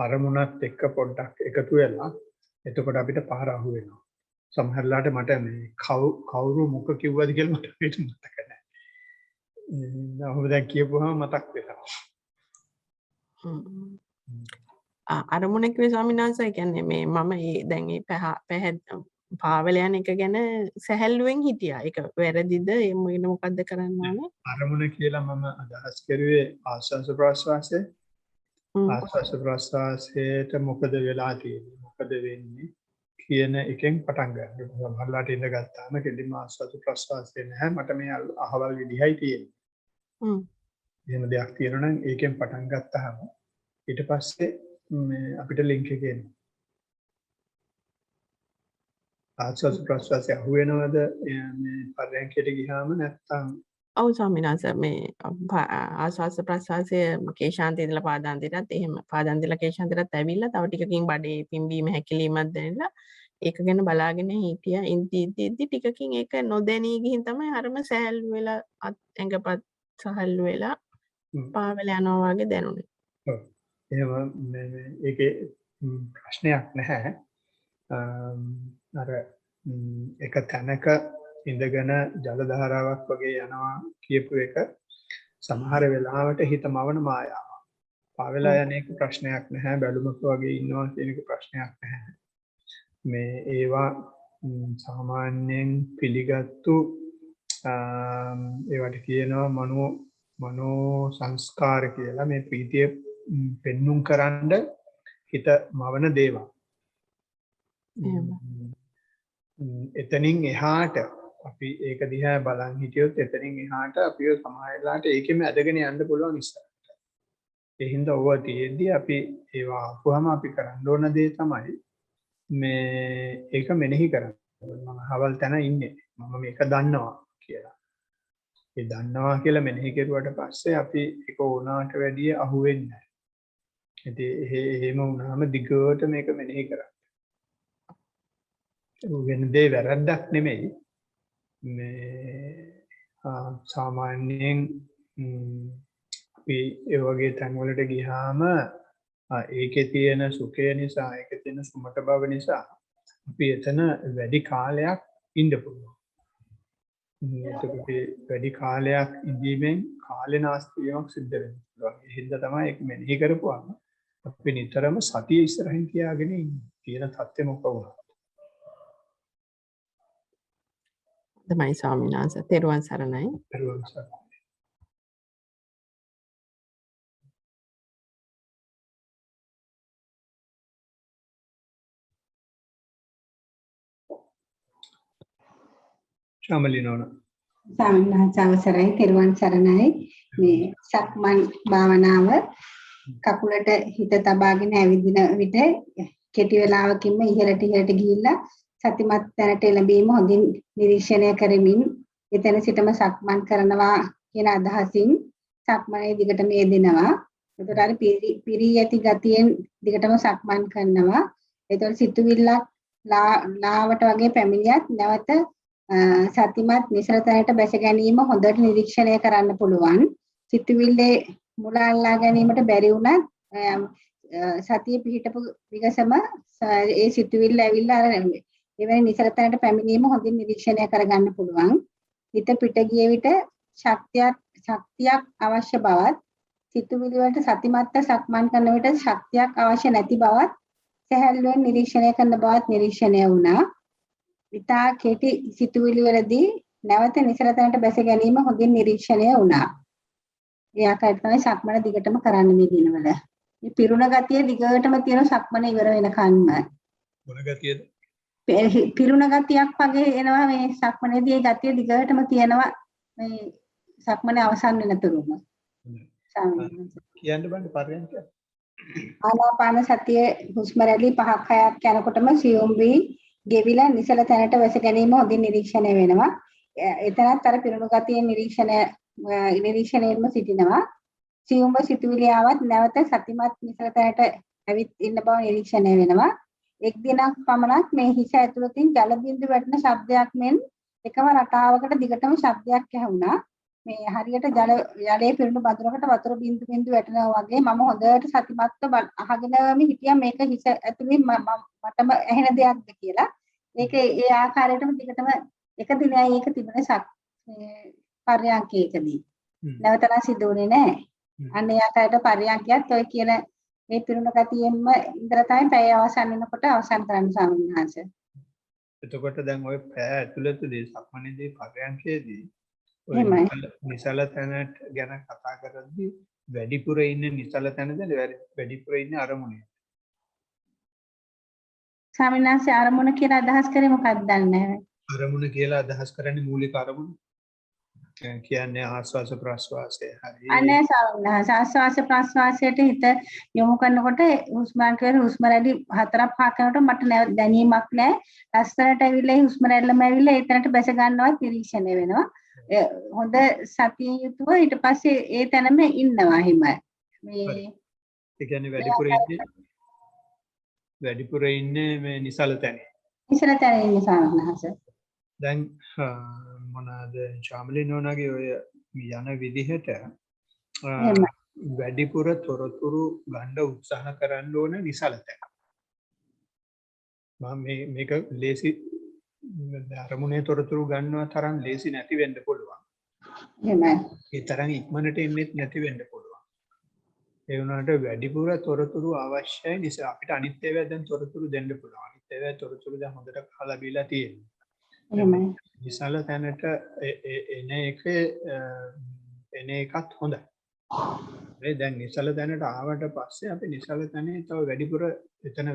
අරමුණත් එක්ක පොඩ්ඩක් එකතු වෙලා එතකොට අපිට පාර අහු වෙනවා. සමහරලාට මට මේ කවුරු මොක කිව්වද කියලා මට මතක නැහැ. ඔහොම දැන් කියපුවාම මතක් වෙනවා. අරමුණ කිව්වේ ස්වාමීන් වහන්සේ කියන්නේ මේ මම දැන් පාවල යන එක ගැන සැහැල්ලුවෙන් හිටියා. ඒක වැරදිද? ඒ මොකද්ද කරන්න ඕනේ? අරමුණ කියලා මම අදහස් කරුවේ ආස්වාස ප්‍රාශ්වාසය. ආස්වාස ප්‍රාශ්වාසයට මොකද වෙලා තියෙන්නේ? මොකද වෙන්නේ? කියන එකෙන් පටන් ගන්න. සමහරලාට ඉඳ ගත්තාම කෙලින්ම ආස්වාස ප්‍රාශ්වාසය නැහැ. මට මේ අහවල් විදිහයි තියෙන්නේ. එහෙම දෙයක් තියෙනවා නම් ඒකෙන් පටන් ගත්තාම ඊට පස්සේ අපිට ලින්ක් එක එනවා. ආස්වාස ප්‍රාශ්වාසය අහුවෙනවද මේ පරයන්කයට ගියාම නැත්නම්? ඔව් ස්වාමීන් වහන්සේ මේ ආස්වාස ප්‍රාශ්වාසය කේශාන්තේ ඉඳලා පාදාන්තයටත් එහෙම පාදාන්තයලා කේශාන්තයටත් ඇවිල්ලා තව ටිකකින් බඩේ පිම්බීම හැකිලීමක් දැනෙලා ඒක ගැන බලාගෙන හිටියා. ඉඳි ටිකකින් ඒක නොදැනී ගිහින් තමයි අරම සැහැල්ලු වෙලා ඇඟපත් සැහැල්ලු වෙලා පාවල යනවා වගේ දැනුනේ. ඔව්. එහෙම ඒකේ ප්‍රශ්නයක් නැහැ. අර එක තැනක ඉඳගෙන ජල ධාරාවක් වගේ යනවා කියපු එක සමහර වෙලාවට හිතමවන මායාවක්. පාවෙලා යන එක ප්‍රශ්නයක් නැහැ. බැලුමක වගේ ඉන්නවා කියන එක ප්‍රශ්නයක් නැහැ. මේ ඒවා සාමාන්‍යයෙන් පිළිගත්තු ඒවට කියනවා මනෝ සංස්කාර කියලා. මේ ප්‍රීතිය පෙන්눔 කරන්න හිත මවන දේවල්. එතනින් එහාට අපි ඒක දිහා බලන් හිටියොත් එතනින් එහාට අපිව සමායලාට ඒකෙම ඇදගෙන යන්න පුළුවන් ඉස්සරහට. ඒ හින්දා ඕවා තියෙද්දි අපි ඒවා අහුවම අපි කරන්න ඕන දේ තමයි මේ ඒක මෙනෙහි කරන්න. මම හවල් තැන ඉන්නේ. මම මේක දන්නවා කියලා. ඒ දන්නවා කියලා මෙනෙහි කරුවට පස්සේ අපි ඒක ඕනාට වැඩිය අහුවෙන්නේ නැහැ. ඉතින් එහෙම වුණාම දිගට මේක මෙනෙහි කරන්න. වෙන දේ වැරද්දක් නෙමෙයි. මේ සාමාන්‍යයෙන් අපි ඒ වගේ තැන්වලට ගියාම ඒකේ තියෙන සුඛය නිසා ඒකේ තියෙන සුමට බව නිසා අපි එතන වැඩි කාලයක් ඉන්න පුළුවන්. එතකොට වැඩි කාලයක් ඉඳීමෙන් කාලේ නාස්ති වීමක් සිද්ධ වෙනවා. ඒ හින්දා තමයි ඒක මෙනෙහි කරපුවාම අපි නිතරම සතිය ඉස්සරහින් තියාගෙන ඉන්නේ. තියෙන தත්ත්වෙ මොකක් වුණා. තමයි ස්වාමීන් වහන්සේ. තෙරුවන් සරණයි. තෙරුවන් සරණයි. ශාමලිනෝන. ස්වාමීන් වහන්සේ අවසරයි. තෙරුවන් සරණයි. මේ සක්මන් භාවනාව කකුලට හිත තබාගෙන ඇවිදින විට කෙටි වේලාවකින්ම ඉහළට ගිහිල්ලා සතිමත් තැනට එළඹීම හොඳින් නිරීක්ෂණය කරමින් එතන සිටම සක්මන් කරනවා කියන අදහසින් සක්මනේ දිගටම යෙදෙනවා. ඒතර අර පිරී යති ගතියෙන් දිගටම සක්මන් කරනවා. ඒතර සිතුවිල්ලක් ලාවට වගේ පැමිණියත් නැවත සතිමත් නිසල තැනට බැස ගැනීම හොඳට නිරීක්ෂණය කරන්න පුළුවන්. සිතුවිල්ලේ මුල අල්ලා ගැනීමට බැරි වුණත් සතිය පිහිටපු විගසම ඒ සිතුවිල්ල ඇවිල්ලා අර එවැනි නිසල තැනට පැමිණීම හොඳින් නිරීක්ෂණය කරගන්න පුළුවන්. හිත පිට ගිය විට ශක්තියක් අවශ්‍ය බවත් සිතුවිලි වලට සතිමත්ව සක්මන් කරන විට ශක්තියක් අවශ්‍ය නැති බවත් සැහැල්ලුවෙන් නිරීක්ෂණය කරන බවත් නිරීක්ෂණය වුණා. විතා කෙටි සිතුවිලි වලදී නැවත නිසල තැනට බැස ගැනීම හොඳින් නිරීක්ෂණය වුණා. ඒ ආකාරයට තමයි සක්මන දිගටම කරන්න මේ දිනවල. මේ පිරුණ ගතිය දිගටම තියෙන සක්මන ඉවර වෙනකන්ම. මොන ගතියද? පිරුණ ගතියක් වගේ එනවා මේ සක්මනේදී. ඒ ගතිය දිගටම තියෙනවා මේ සක්මනේ අවසන් වෙනතුරුම. කියන්න බෑ පරයන්ක. ආනාපාන සතිය හුස්ම රැලි 5ක් 6ක් යනකොටම සියුම් වී ගෙවිලා නිසල තැනට වැස ගැනීම හොඳින් නිරීක්ෂණය වෙනවා. එතනත් අර පිරුණු ගතියෙන් නිරීක්ෂණයෙන්ම සිටිනවා. සියුම්ව සිතුවිලි ආවත් නැවත සතිමත් නිසල තැනට ඇවිත් ඉන්න බව නිරීක්ෂණය වෙනවා. එක් දිනක් පමණක් මේ හිස ඇතුළතින් ජල බිඳු වැටෙන ශබ්දයක් මෙන් එකම රටාවකට දිගටම ශබ්දයක් ඇහුණා. මේ හරියට ජලයේ පිරුණු බඳුනකට වතුර බිඳු වැටෙනවා වගේ මම හොඳට සතිමත්ව අහගෙනම හිටියා මේක හිස ඇතුලේ මටම ඇහෙන දෙයක්ද කියලා. ඒක ඒ ආකාරයටම දිගටම එක දිනයි ඒක තිබුණේ පර්යාංකයකදී. නැවතලා සිදුුනේ නැහැ. අන්න ඒ ආකාරයට පර්යාංකයත් ඔය කියන මේ පිරුණු ගතියෙන්ම ඉඳලා තමයි පැය අවසන් වෙනකොට අවසන් කරන්න ස්වාමීන් වහන්සේ. එතකොට දැන් ඔය පැය ඇතුළතදී සක්මණේදී පරයන්කේදී ඔය එහෙමයි. නිසල තැනට ගැන කතා කරද්දී වැඩිපුර ඉන්නේ නිසල තැනද වැඩිපුර ඉන්නේ අරමුණේ. ස්වාමීන් වහන්සේ අරමුණ කියලා අදහස් කරේ මොකක්ද දන්නේ නැහැ. අරමුණ කියලා අදහස් කරන්නේ මූලික අරමුණ. කියන්නේ ආස්වාස ප්‍රස්වාසය හරි. අනේ ස්වාමීන් වහන්සේ ආස්වාස ප්‍රස්වාසයට හිත යොමු කරනකොට හුස්ම ගන්න හුස්ම රැලි 4ක් 5ක් කරනකොට මට දැනීමක් නැහැ. ලස්සනට ඇවිල්ලා හුස්ම රැල්ලම ඇවිල්ලා ඒතනට බැස ගන්නවත් නිරීක්ෂණය වෙනවා. හොඳ සතිය යුතුව ඊට පස්සේ ඒ තැනම ඉන්නවා හිම. මේ ඒ කියන්නේ වැඩිපුර ඉන්නේ මේ නිසල තැනේ. ඉස්සර තැන ඉන්නේ ස්වාමීන් වහන්සේ. දැන් මොනවාද ශාමලී නෝනාගේ ඔය යන විදිහට වැඩිපුර තොරතුරු ගන්න උත්සාහ කරන්න ඕන නිසල තැන. මම මේක ලේසි අරමුණේ තොරතුරු ගන්නවා තරම් ලේසි නැති වෙන්න පුළුවන්. එහෙමයි. ඒ තරම් ඉක්මනට එන්නෙත් නැති වෙන්න පුළුවන්. ඒ වුණාට වැඩිපුර තොරතුරු අවශ්‍යයි නිසා අපිට අනිත් ඒවා දැන් තොරතුරු දෙන්න පුළුවන්. අනිත් ඒවා තොරතුරු දැන් හොඳට කහලා බීලා තියෙනවා. එහෙමයි. විශාල තැනට එන එකත් හොඳයි. ඒ දැන් නිසල තැනට ආවට පස්සේ අපි නිසල තැනේ තව වැඩිපුර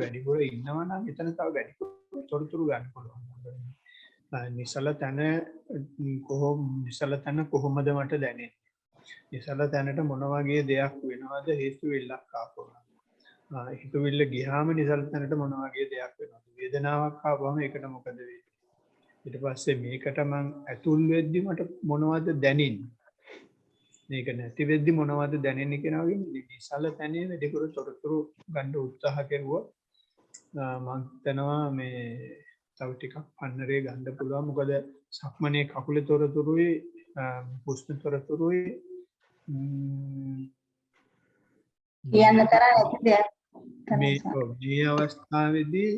වැඩිපුර ඉන්නවා නම් එතන තව වැඩිපුර තොරතුරු ගන්න පුළුවන්. නිසල තැන කොහොමද මට දැනෙන්නේ? නිසල තැනට මොන වගේ දෙයක් වෙනවද හිතුවිල්ලක් ආපුවම? හිතුවිල්ල ගියාම නිසල තැනට මොන වගේ දෙයක් වෙනවද? වේදනාවක් ආවම ඒකට මොකද වෙන්නේ? ඊට පස්සේ මේකට මං ඇතුල් වෙද්දි මට මොනවද දැනෙන්නේ? මේක නැති වෙද්දි මොනවද දැනෙන්නේ කියන වගේ නිසල තැනේ වැඩිපුර තොරතුරු ගන්න උත්සාහ කෙරුවොත් මං හිතනවා මේ තව ටිකක් පන්නරේ ගන්න පුළුවන්. මොකද සක්මනේ කකුලේ තොරතුරුයි හුස්ම තොරතුරුයි කියන්න තරම් නැති දෙයක්. මේ අවස්ථාවේදී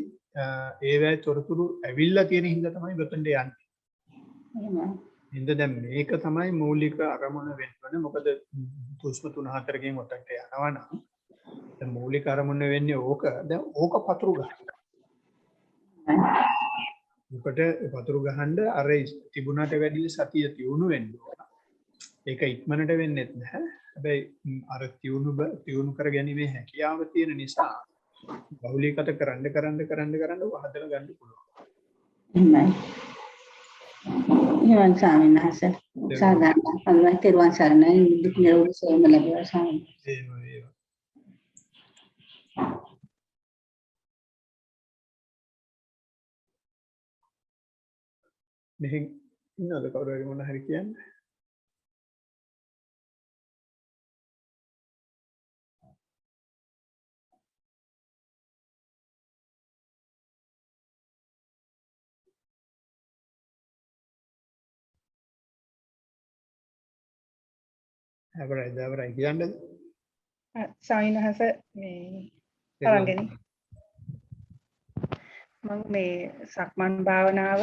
ඒවැ තොරතුරු ඇවිල්ලා තියෙන හින්දා තමයි මෙතනට යන්නේ. එහෙමයි. හින්දා දැන් මේක තමයි මූලික අරමුණ වෙන්නේ. මොකද හුස්ම 3-4කින් ඔතනට යනවා නම් දැන් මූලික අරමුණ වෙන්නේ ඕක. දැන් ඕක පතුරු ගන්න. උකට පතුරු ගහන්න අර තිබුණාට වැඩිය සතිය තියුණු වෙන්න ඕන. ඒක ඉක්මනට වෙන්නේ නැහැ. හැබැයි අර තියුණු කර ගැනීමේ හැකියාව තියෙන නිසා බහුලීගත කරන්න හදලා ගන්න පුළුවන්. එහෙමයි. එහෙමයි ස්වාමීන් වහන්සේ. සාධාරණ අනුයි තෙරුවන් සරණයි දුක් නිරෝධ සේම ලැබුවා ස්වාමීන් වහන්සේ. මෙහෙන් ඉන්නවද කවුරු හරි මොන හරි කියන්නේ? හැබැයි කියන්නේ ස්වාමීන් වහන්සේ මේ තරංගනේ මම මේ සක්මන් භාවනාව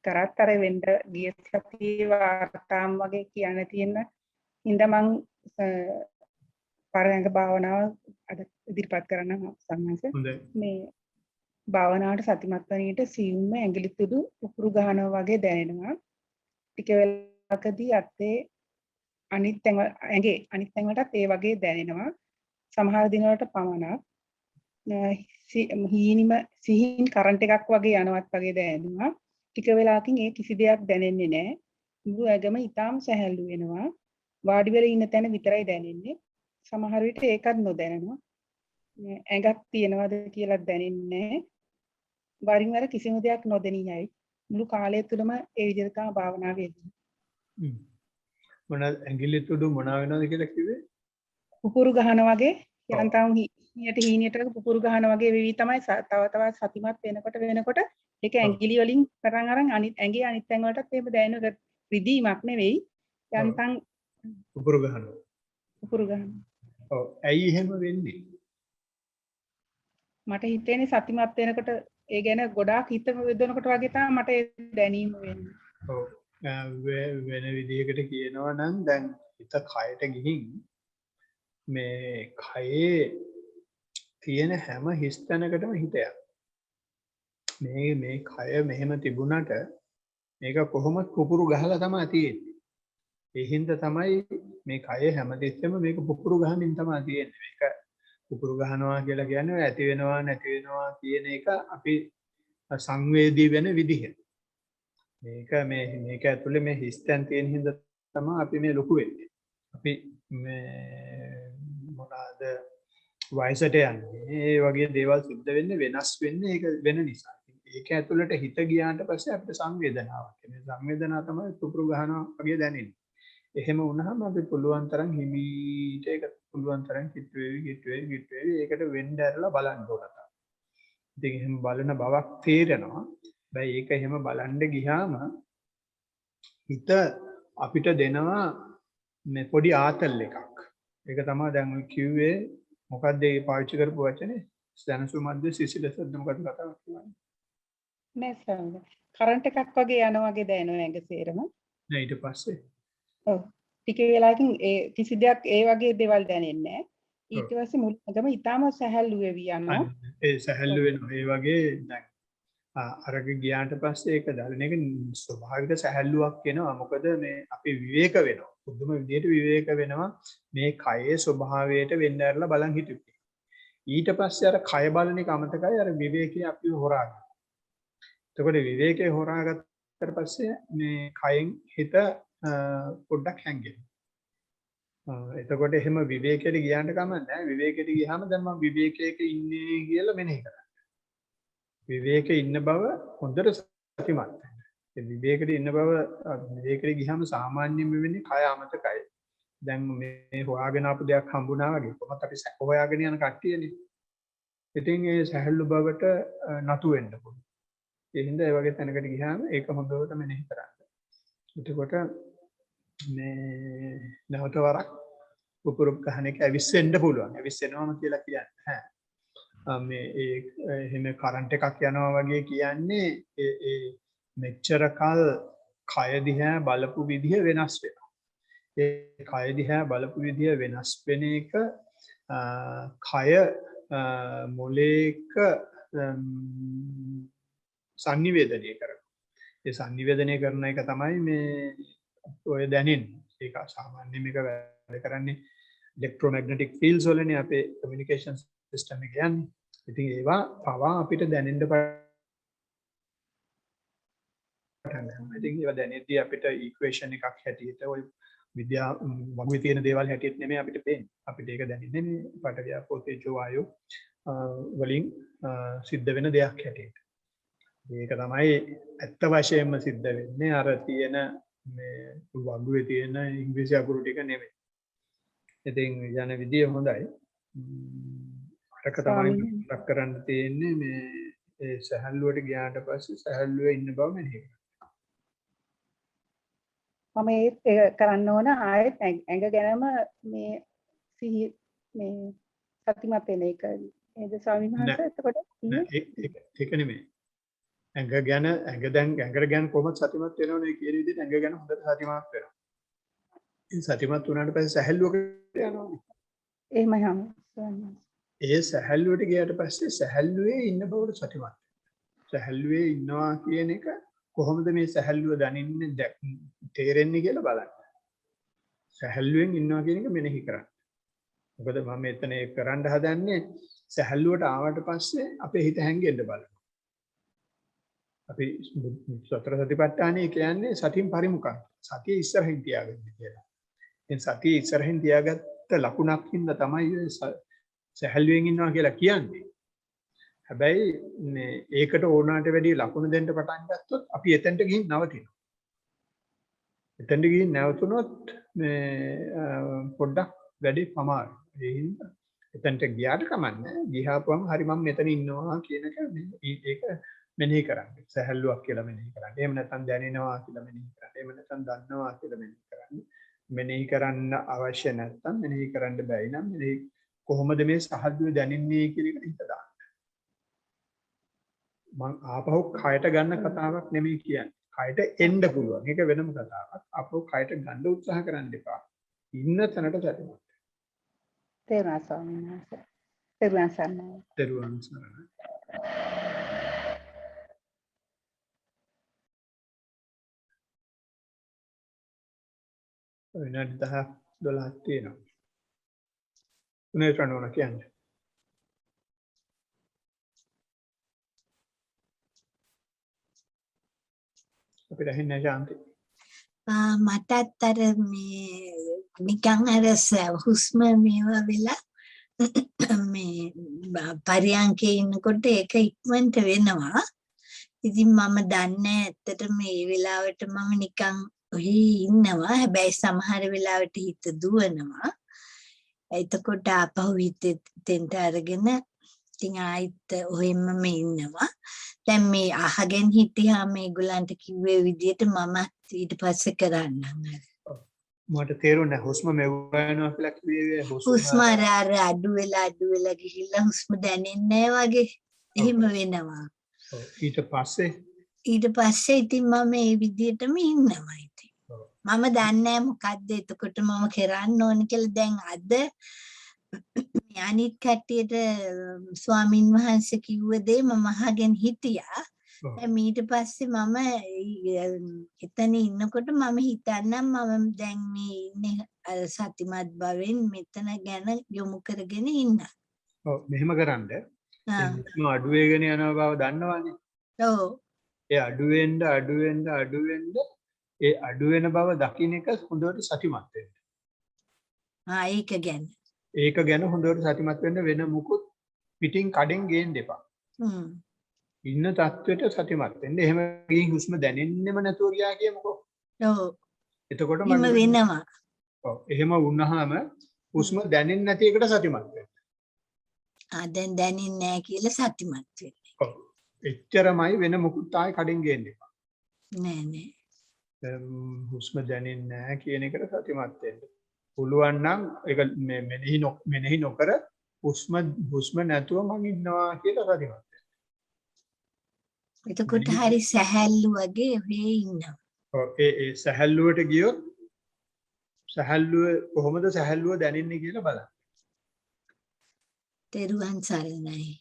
කරත් අර වෙන්න ගිය සතියේ වාර්තාම් වගේ කියන්න තියෙන හින්දා මම පරයන්ක භාවනාව අද ඉදිරිපත් කරන්න සම්මත මේ භාවනාවට සතිමත් වන විට සියුම්ම ඇඟිලි තුඩු උකුරු ගහනවා වගේ දැනෙනවා. ටික වෙලාවකදී අතේ අනිත් තැන් වලටත් ඒ වගේ දැනෙනවා. සමහර දිනවලට පමණක් සිහින් කරන්ට් එකක් වගේ යනවත් වගේ දැනෙනවා. ටික වෙලාවකින් ඒ කිසි දෙයක් දැනෙන්නේ නැහැ. මුළු ඇඟම ඊටාම් සැහැල්ලු වෙනවා. වාඩි වෙලා ඉන්න තැන විතරයි දැනෙන්නේ. සමහර විට ඒකත් නොදැනෙනවා. ඇඟක් තියනවද කියලා දැනෙන්නේ නැහැ. වරින් වර කිසිම දෙයක් නොදැනී යයි. මුළු කාලය තුළම ඒ විදිහට තමයි භාවනාව වෙන්නේ. මොන ඇඟිලි තුඩු මොන වෙනවද කියලා කිව්වේ? පුපුරු ගහනවා වගේ යන්තම් හීනියට පුපුරු ගහනවා වගේ වෙවි තමයි තව තවත් සතිමත් වෙනකොට ඒක ඇඟිලි වලින් පටන් අරන් ඇඟේ අනිත් තැන් වලටත් එහෙම දැනෙන රිදීමක් නෙවෙයි යන්තම් පුපුරු ගහනවා. ඔව් ඇයි එහෙම වෙන්නේ? මට හිතෙන්නේ සතිමත් වෙනකොට ඒ ගැන ගොඩාක් හිත යොදනකොට වගේ තමයි මට දැනීම වෙන්නේ. ඔව් වෙන විදිහකට කියනවා නම් දැන් හිත කයට ගිහින් මේ කයේ තියෙන හැම හිස් තැනකටම හිත යනවා. මේ කය මෙහෙම තිබුණට මේක කොහොමද පුපුරු ගහලා තමයි තියෙන්නේ. ඒ හින්දා තමයි මේ කය හැමදෙස්සෙම මේක පුපුරු ගහමින් තමයි තියෙන්නේ. මේක පුපුරු ගහනවා කියලා කියන්නේ ඇති වෙනවා නැති වෙනවා කියන එක අපි සංවේදී වෙන විදිහ. මේක ඇතුලේ මේ හිස්තැන් තියෙන හින්දා තමයි අපි මේ ලොකු වෙන්නේ. අපි මේ මොනවාද වයසට යන්නේ. ඒ වගේ දේවල් සිද්ධ වෙන්නේ වෙනස් වෙන්නේ ඒක වෙන නිසා. ඒක ඇතුළට හිත ගියාට පස්සේ අපිට සංවේදනාවක් එනවා. සංවේදනාව තමයි පුපුරු ගහනවා වගේ දැනෙන්නේ. එහෙම වුණාම අපි පුළුවන් තරම් හිමීට ඒක පුළුවන් තරම් කිට් වේවි ඒකට වෙන්න ඇරලා බලන්න ඕන. ඉතින් එහෙම බලන බවක් තේරෙනවා. හැබැයි ඒක එහෙම බලන්න ගියාම හිත අපිට දෙනවා මේ පොඩි ආතල් එකක්. ඒක තමයි දැන් ඔය කිව්වේ මොකක්ද ඒ පාවිච්චි කරපු වචනේ? දැනසු මැද සිසිලසද්ද මොකද කතාවක් කියන්නේ? නෑ සර්. කරන්ට් එකක් වගේ යනවා වගේ දැනෙනවා ඇඟ සේරම. නෑ ඊට පස්සේ ඔව්. ටික වෙලාවකින් ඒ කිසි දෙයක් ඒ වගේ දේවල් දැනෙන්නේ නෑ. ඊට පස්සේ මුල ගම ඊටම සැහැල්ලු වෙවි යනවා. ඒ සැහැල්ලු වෙනවා. ඒ වගේ දැන් අරක ගියාට පස්සේ ඒක දැනෙන එක ස්වභාවික සැහැල්ලුවක් එනවා. මොකද මේ අපි විවේක වෙනවා. පුදුම විදියට විවේක වෙනවා. මේ කයේ ස්වභාවයට වෙන්න ඇරලා බලන් හිටියොත්. ඊට පස්සේ අර කය බලන එක අමතකයි අර විවේකයේ අපි හොරා ගන්න. එතකොට විවේකයේ හොරා ගත්තට පස්සේ මේ කයෙන් හිත පොඩ්ඩක් හැංගෙනවා. එතකොට එහෙම විවේකයට ගියාට කමක් නැහැ. විවේකයට ගියාම දැන් මම විවේකයක ඉන්නේ කියලා මෙනෙහි කරා. විවේකයේ ඉන්න බව හොඳට සතිමත් වෙන්න. ඒ විවේකයේ ඉන්න බව විවේකයේ ගියාම සාමාන්‍යයෙන් වෙන්නේ කය අමතකයි. දැන් මේ හොයාගෙන ආපු දෙයක් හම්බුණා වගේ කොහොමද අපි සැක හොයාගෙන යන කට්ටියනේ. ඉතින් ඒ සැහැල්ලු බවට නතු වෙන්න පුළුවන්. ඒ හින්දා ඒ වගේ තැනකට ගියාම ඒක හොඳට මෙනෙහි කරන්න. එතකොට මේ නැවත වරක් පුපුරු ගහන එක ඇවිස්සෙන්න පුළුවන්. ඇවිස්සෙනවම කියලා කියන්නේ මේ එහෙම කරන්ට් එකක් යනවා වගේ කියන්නේ ඒ මෙච්චර කල් කය දිහා බලපු විදිහ වෙනස් වෙනවා. ඒ කය දිහා බලපු විදිහ වෙනස් වෙන එක කය මොලේක සංනිවේදනය කරනවා. ඒ සංනිවේදනය කරන එක තමයි මේ ඔය දැනෙන්නේ. ඒක සාමාන්‍ය මේක වැඩ කරන්නේ ඉලෙක්ට්‍රොමැග්නටික් ෆීල්ඩ්ස් වලනේ අපේ කමියුනිකේෂන් සිස්ටම් එක යන්නේ. ඉතින් ඒවා පවා අපිට දැනෙන්න පටන් ගන්නවා. ඉතින් ඒවා දැනෙද්දී අපිට ඉක්වේෂන් එකක් හැටියට ඔය විද්‍යාව වගේ තියෙන දේවල් හැටියට නෙමෙයි අපිට පේන්නේ. අපිට ඒක දැනෙන්නේ මේ පඨවි ආපෝ තේජෝ වායෝ වලින් සිද්ධ වෙන දෙයක් හැටියට. මේක තමයි ඇත්ත වශයෙන්ම සිද්ධ වෙන්නේ අර තියෙන මේ වගුවේ තියෙන ඉංග්‍රීසි අකුරු ටික නෙමෙයි. ඉතින් යන විදිය හොඳයි. අරක තමයි මතක් කරන්න තියෙන්නේ මේ ඒ සහැල්ලුවට ගියාට පස්සේ සහැල්ලුවේ ඉන්න බව මෙනෙහි කරන්න. මම ඒක කරන්න ඕන ආයෙත් ඇඟ ගැනම මේ සිහි මේ සතිමත් වෙන එක නේද ස්වාමීන් වහන්සේ? එතකොට ඒක නෙමෙයි. ඇඟ ගැන ඇඟට ගැන කොහොමද සතිමත් වෙනවනේ කියන විදිහට ඇඟ ගැන හොඳට සතිමත් වෙනවා. ඒ සතිමත් වුණාට පස්සේ සැහැල්ලුවකට යනවා. එහෙමයි හම්. ඒ සැහැල්ලුවට ගියාට පස්සේ සැහැල්ලුවේ ඉන්න බවට සතිමත් වෙනවා. සැහැල්ලුවේ ඉන්නවා කියන එක කොහොමද මේ සැහැල්ලුව දැනෙන්නේ තේරෙන්නේ කියලා බලන්න. සැහැල්ලුවෙන් ඉන්නවා කියන එක මෙනෙහි කරන්න. මොකද මම මෙතන ඒක කරන්න හදන්නේ සැහැල්ලුවට ආවට පස්සේ අපේ හිත හැංගෙන්න බලන්න. අපි සතර සතිපට්ඨානය කියන්නේ සතියෙන් පරිමුඛයි. සතිය ඉස්සරහින් තියාගන්න කියලා. ඉතින් සතිය ඉස්සරහින් තියාගත්ත ලකුණක් හින්දා තමයි සැහැල්ලුවෙන් ඉන්නවා කියලා කියන්නේ. හැබැයි මේ ඒකට ඕනාට වැඩි ලකුණු දෙන්න පටන් ගත්තොත් අපි එතනට ගිහින් නවතිනවා. එතනට ගිහින් නැවතුනොත් මේ පොඩ්ඩක් වැඩි පමාරුයි. ඒ හින්දා එතනට ගියාට කමන්නේ. ගියාපුවම හරි මම මෙතන ඉන්නවා කියන එක ඒක මෙනෙහි කරන්න. සැහැල්ලුවක් කියලා මෙනෙහි කරන්න. එහෙම නැත්නම් දැනෙනවා කියලා මෙනෙහි කරන්න. එහෙම නැත්නම් දන්නවා කියලා මෙනෙහි කරන්න. මෙනෙහි කරන්න අවශ්‍ය නැත්නම් මෙනෙහි කරන්න බැයි නම් මෙනෙහි කොහොමද මේ සහජව දැනෙන්නේ කියන එක හිත දාන්න. මම ආපහු කයට ගන්න කතාවක් නෙමෙයි කියන්නේ. කයට එන්න පුළුවන්. ඒක වෙනම කතාවක්. ආපහු කයට ගන්න උත්සාහ කරන්න එපා. ඉන්න තැනට සැලෙන්න. තේරුණා ස්වාමීන් වහන්සේ. තේරුණා සරණයි. තේරුවන් සරණයි. විනාඩි 10ක් 12ක් තියෙනවා. උනේ කරන්න ඕන කියන්නේ. අපිට ඇහෙන්නේ නැහැ ශාන්ති. මටත් අර මේ නිකන් අර හුස්ම මේවා වෙලා මේ පරියන්කේ ඉන්නකොට ඒක ඉක්මනට වෙනවා. ඉතින් මම දන්නේ ඇත්තට මේ වෙලාවට මම නිකන් ඔහි ඉන්නවා. හැබැයි සමහර වෙලාවට හිත දුවනවා. එතකොට ආපහු හිතෙන්ට අරගෙන ඉතින් ආයිත් ඔහෙම මේ ඉන්නවා. දැන් මේ අහගෙන හිටියා මේගොල්ලන්ට කිව්වේ විදියට මම ඊට පස්සේ කරන්නම්. මට තේරුණා හුස්ම මෙවනවා කියලා කිව්වේ හුස්ම අර අඩු වෙලා ගිහිල්ලා හුස්ම දැනෙන්නේ වගේ එහෙම වෙනවා. ඊට පස්සේ ඉතින් මම මේ විදියටම ඉන්නවා ඉතින්. මම දන්නේ මොකද්ද එතකොට මම කරන්න ඕන කියලා. දැන් අද අනිත් කට්ටියට ස්වාමින් වහන්සේ කිව්ව දේ මම අහගෙන හිටියා. දැන් ඊට පස්සේ මම එතන ඉන්නකොට මම හිතන්නම් මම දැන් මේ ඉන්නේ සතිමත් භවෙන් මෙතන ගැන යොමු කරගෙන ඉන්න. ඔව් මෙහෙම කරන්න. මම අඩු වෙගෙන යනවා බව දන්නවනේ. ඔව්. ඒ අඩු වෙන්න ඒ අඩු වෙන බව දකින්න එක හොඳට සතිමත් වෙන්න. ඒක ගැන හොඳට සතිමත් වෙන්න වෙන මුකුත් පිටින් කඩෙන් ගේන්න එපා. ඉන්න තත්ත්වයට සතිමත් වෙන්න. එහෙම ගිහින් හුස්ම දැනෙන්නෙම නැතුව ගියා කියමුකෝ. ඔව්. එතකොට මම වෙනවා. ඔව්. එහෙම වුණාම හුස්ම දැනෙන්නේ නැති එකට සතිමත් වෙන්න. දැන් දැනෙන්නේ නැහැ කියලා සතිමත් වෙන්න. ඔව්. එච්චරමයි වෙන මුකුත් ආයේ කඩෙන් ගේන්න එපා. නෑ. හුස්ම දැනෙන්නේ නැහැ කියන එකට සතිමත් වෙන්න. පුළුවන් නම් ඒක මෙනෙහි නොකර හුස්ම නැතුව මම ඉන්නවා කියලා සතිමත් වෙන්න. එතකොට හරි සැහැල්ලු වගේ වෙේ ඉන්නවා. ඔව් ඒ සැහැල්ලුවට ගියොත් කොහොමද සැහැල්ලුව දැනෙන්නේ කියලා බලන්න.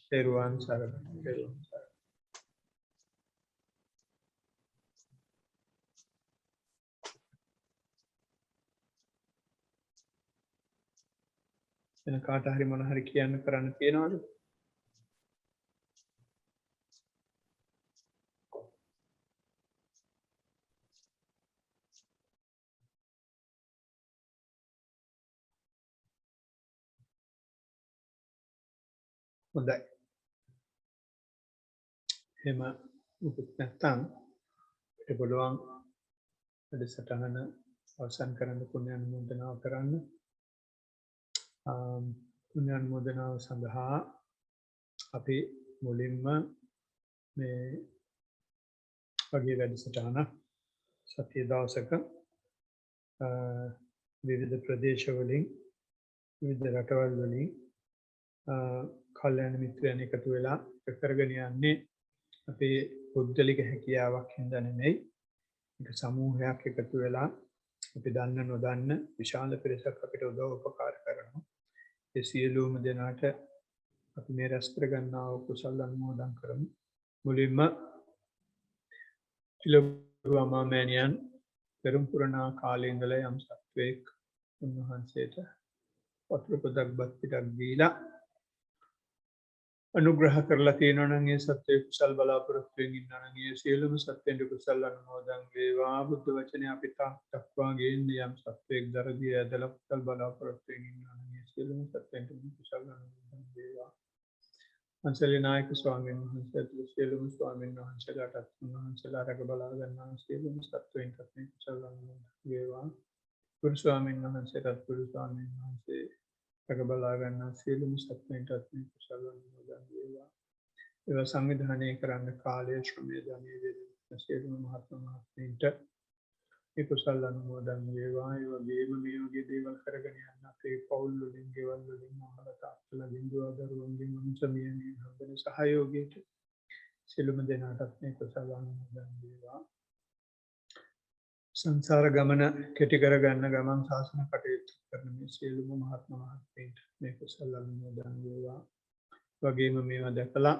තෙරුවන් සරණයි. එන කාට හරි මොන හරි කියන්න කරන්න තියනවද? හොඳයි. එහෙම උපත් නැත්තම් අපිට බලවන් වැඩසටහන අවසන් කරන්න පුණ්‍ය අනුමෝදනාව කරන්න. පුණ්‍ය අනුමෝදනාව සඳහා අපි මුලින්ම මේ වගේ වැඩසටහන සතිය දවසක විවිධ ප්‍රදේශවලින් විවිධ රටවල් වලින් කල්‍යාණ මිත්‍රයන් එකතු වෙලා කරගෙන යන්නේ අපේ පුද්ගලික හැකියාවක් හින්දා නෙමෙයි. ඒක සමූහයක් එකතු වෙලා අපි දන්න නොදන්න විශාල පිරිසක් අපිට උදව් උපකාර කරනවා. ඒ සියලුම දෙනාට අපි මේ රැස් කර ගන්නා වූ කුසල අනුමෝදන් කරමු. මුලින්ම ඉලුවාමෑණියන් පෙරම් පුරණා කාලේ ඉඳලා යම් සත්වයක් උන්වහන්සේට වතුර පොදක් බත් පිටක් දීලා අනුග්‍රහ කරලා තියෙනවා නම් ඒ සත්‍ය කුසල් බලාපොරොත්තු වෙමින් ඉන්නවා නම් ඒ සියලුම සත්‍යෙන්ද කුසල් අනුමෝදන් වේවා. බුද්ධ වචනේ අපිට දක්වා ගෙන්නේ යම් සත්‍යයක් දරදී ඇදලා කුසල් බලාපොරොත්තු වෙමින් ඉන්නවා නම් ඒ සියලුම සත්‍යෙන්ද කුසල් අනුමෝදන් වේවා. අන්සලේ නායක ස්වාමීන් වහන්සේට සියලුම ස්වාමීන් වහන්සේලාට උන්වහන්සේලා රැක බලා ගන්නා සියලුම සත්වයින්ට මේ කුසල් අනුමෝදන් වේවා. ගුරු ස්වාමීන් වහන්සේට ගුරු ස්වාමීන් වහන්සේ රැක බලා ගන්නා සියලුම සත්වයින්ට මේ කුසල් අනුමෝදන් වේවා. ඒවා සංවිධානය කරන්න කාලය ශ්‍රමය ධනය වේදනා සියලුම මහත්ම මහත්මීන්ට මේ කුසල් අනුමෝදන් වේවා. ඒ වගේම මේ වගේ දේවල් කරගෙන යන්න අපේ පවුල් වලින් ගෙවල් වලින් අම්මලා තාත්තලා බිඳුවා දරුවන්ගෙන් මනුෂ්‍යමියන්ගෙන් හම්බෙන සහයෝගයට සියලුම දෙනාටත් මේ කුසල් අනුමෝදන් වේවා. සංසාර ගමන කෙටි කරගන්න ගමන් සාසන කටයුතු කරන මේ සියලුම මහත්ම මහත්මීන්ට මේ කුසල අනුමෝදන් වේවා. වගේම මේවා දැකලා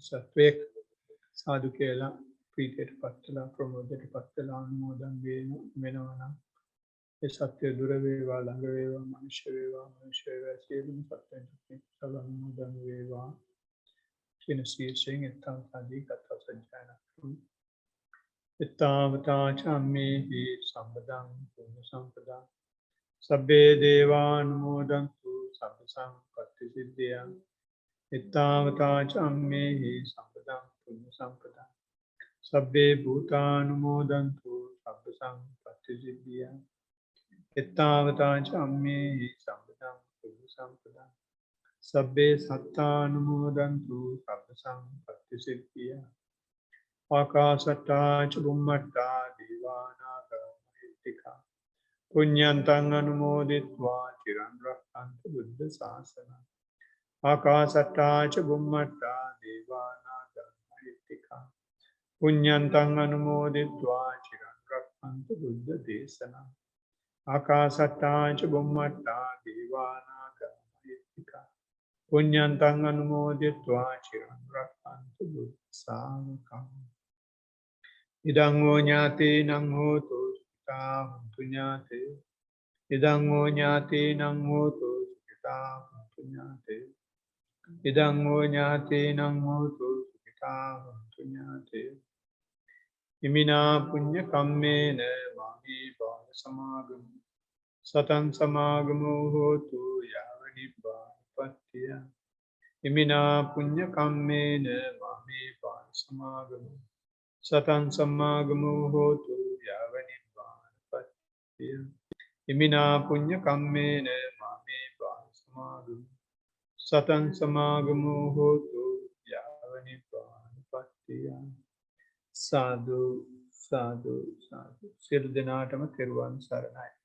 සත්වයක් සාදු කියලා ප්‍රීතියට පත් වෙලා ප්‍රමෝදයට පත් වෙලා අනුමෝදන් වෙනවා නම් ඒ සත්‍ය දුර වේවා ළඟ වේවා මනුෂ්‍ය වේවා සියලුම සත්‍යයන් සලමුදන් වේවා කියන සීසෙන් එත්තාවතාදී කතා සජ්ජායනා කරමු. එත්තාවතා චම්මේහි සම්පදං පුඤ්ඤ සම්පදං සබ්බේ දේවානුමෝදන්තු සබ්බ සංපත්ති සිද්ධියං. එත්තාවතා චම්මේහි සම්පදං පුඤ්ඤ සම්පදං සබ්බේ භූතානුමෝදන්තු සබ්බ සංපත්ති සිද්ධියං. එත්තාවතා චම්මේහි සම්පදං පුඤ්ඤ සම්පදං සබ්බේ සත්තානුමෝදන්තු සබ්බ සංපත්ති සිද්ධියං. ආකාශට්ටා ච බුම්මට්ටා දීවානාගා මහිත්‍තිකා පුඤ්ඤන්තං අනුමෝදිත්වා චිරන් රක්ඛන්තු බුද්ධ ශාසනං. ආකාශට්ටා ච බුම්මට්ටා දීවානාගා මහිත්‍තිකා පුඤ්ඤන්තං අනුමෝදිත්වා චිරන් රක්ඛන්තු බුද්ධ දේශනං. ආකාශට්ටා ච බුම්මට්ටා දීවානාගා මහිත්‍තිකා පුඤ්ඤන්තං අනුමෝදිත්වා චිරන් රක්ඛන්තු බුද්ධ ශාසනං. ඉදං ෝ ඥාතේනං හෝතු සුඛිතා හොන්තු ඥාතේ. ඉදං ෝ ඥාතේනං හෝතු සුඛිතා හොන්තු ඥාතේ. ඉදං ෝ ඥාතේනං හෝතු සුඛිතා හොන්තු ඥාතේ. ඉමිනා පුඤ්ඤ කම්මේන මාමේ බාල සමාගමු සතං සමාගමෝ හෝතු යාව නිබ්බානපත්තිය. ඉමිනා පුඤ්ඤ කම්මේන මාමේ බාල සමාගමු සතං සමාගමෝ හෝතු යාව නිබ්බානපත්තිය. ඉමිනා පුඤ්ඤ කම්මේන මාමේ බාල සමාගමු සතං සමාගමෝ හෝතු යාව නිබ්බානපත්තිය. සාදු සාදු සාදු. සියලු දෙනාටම තෙරුවන් සරණයි.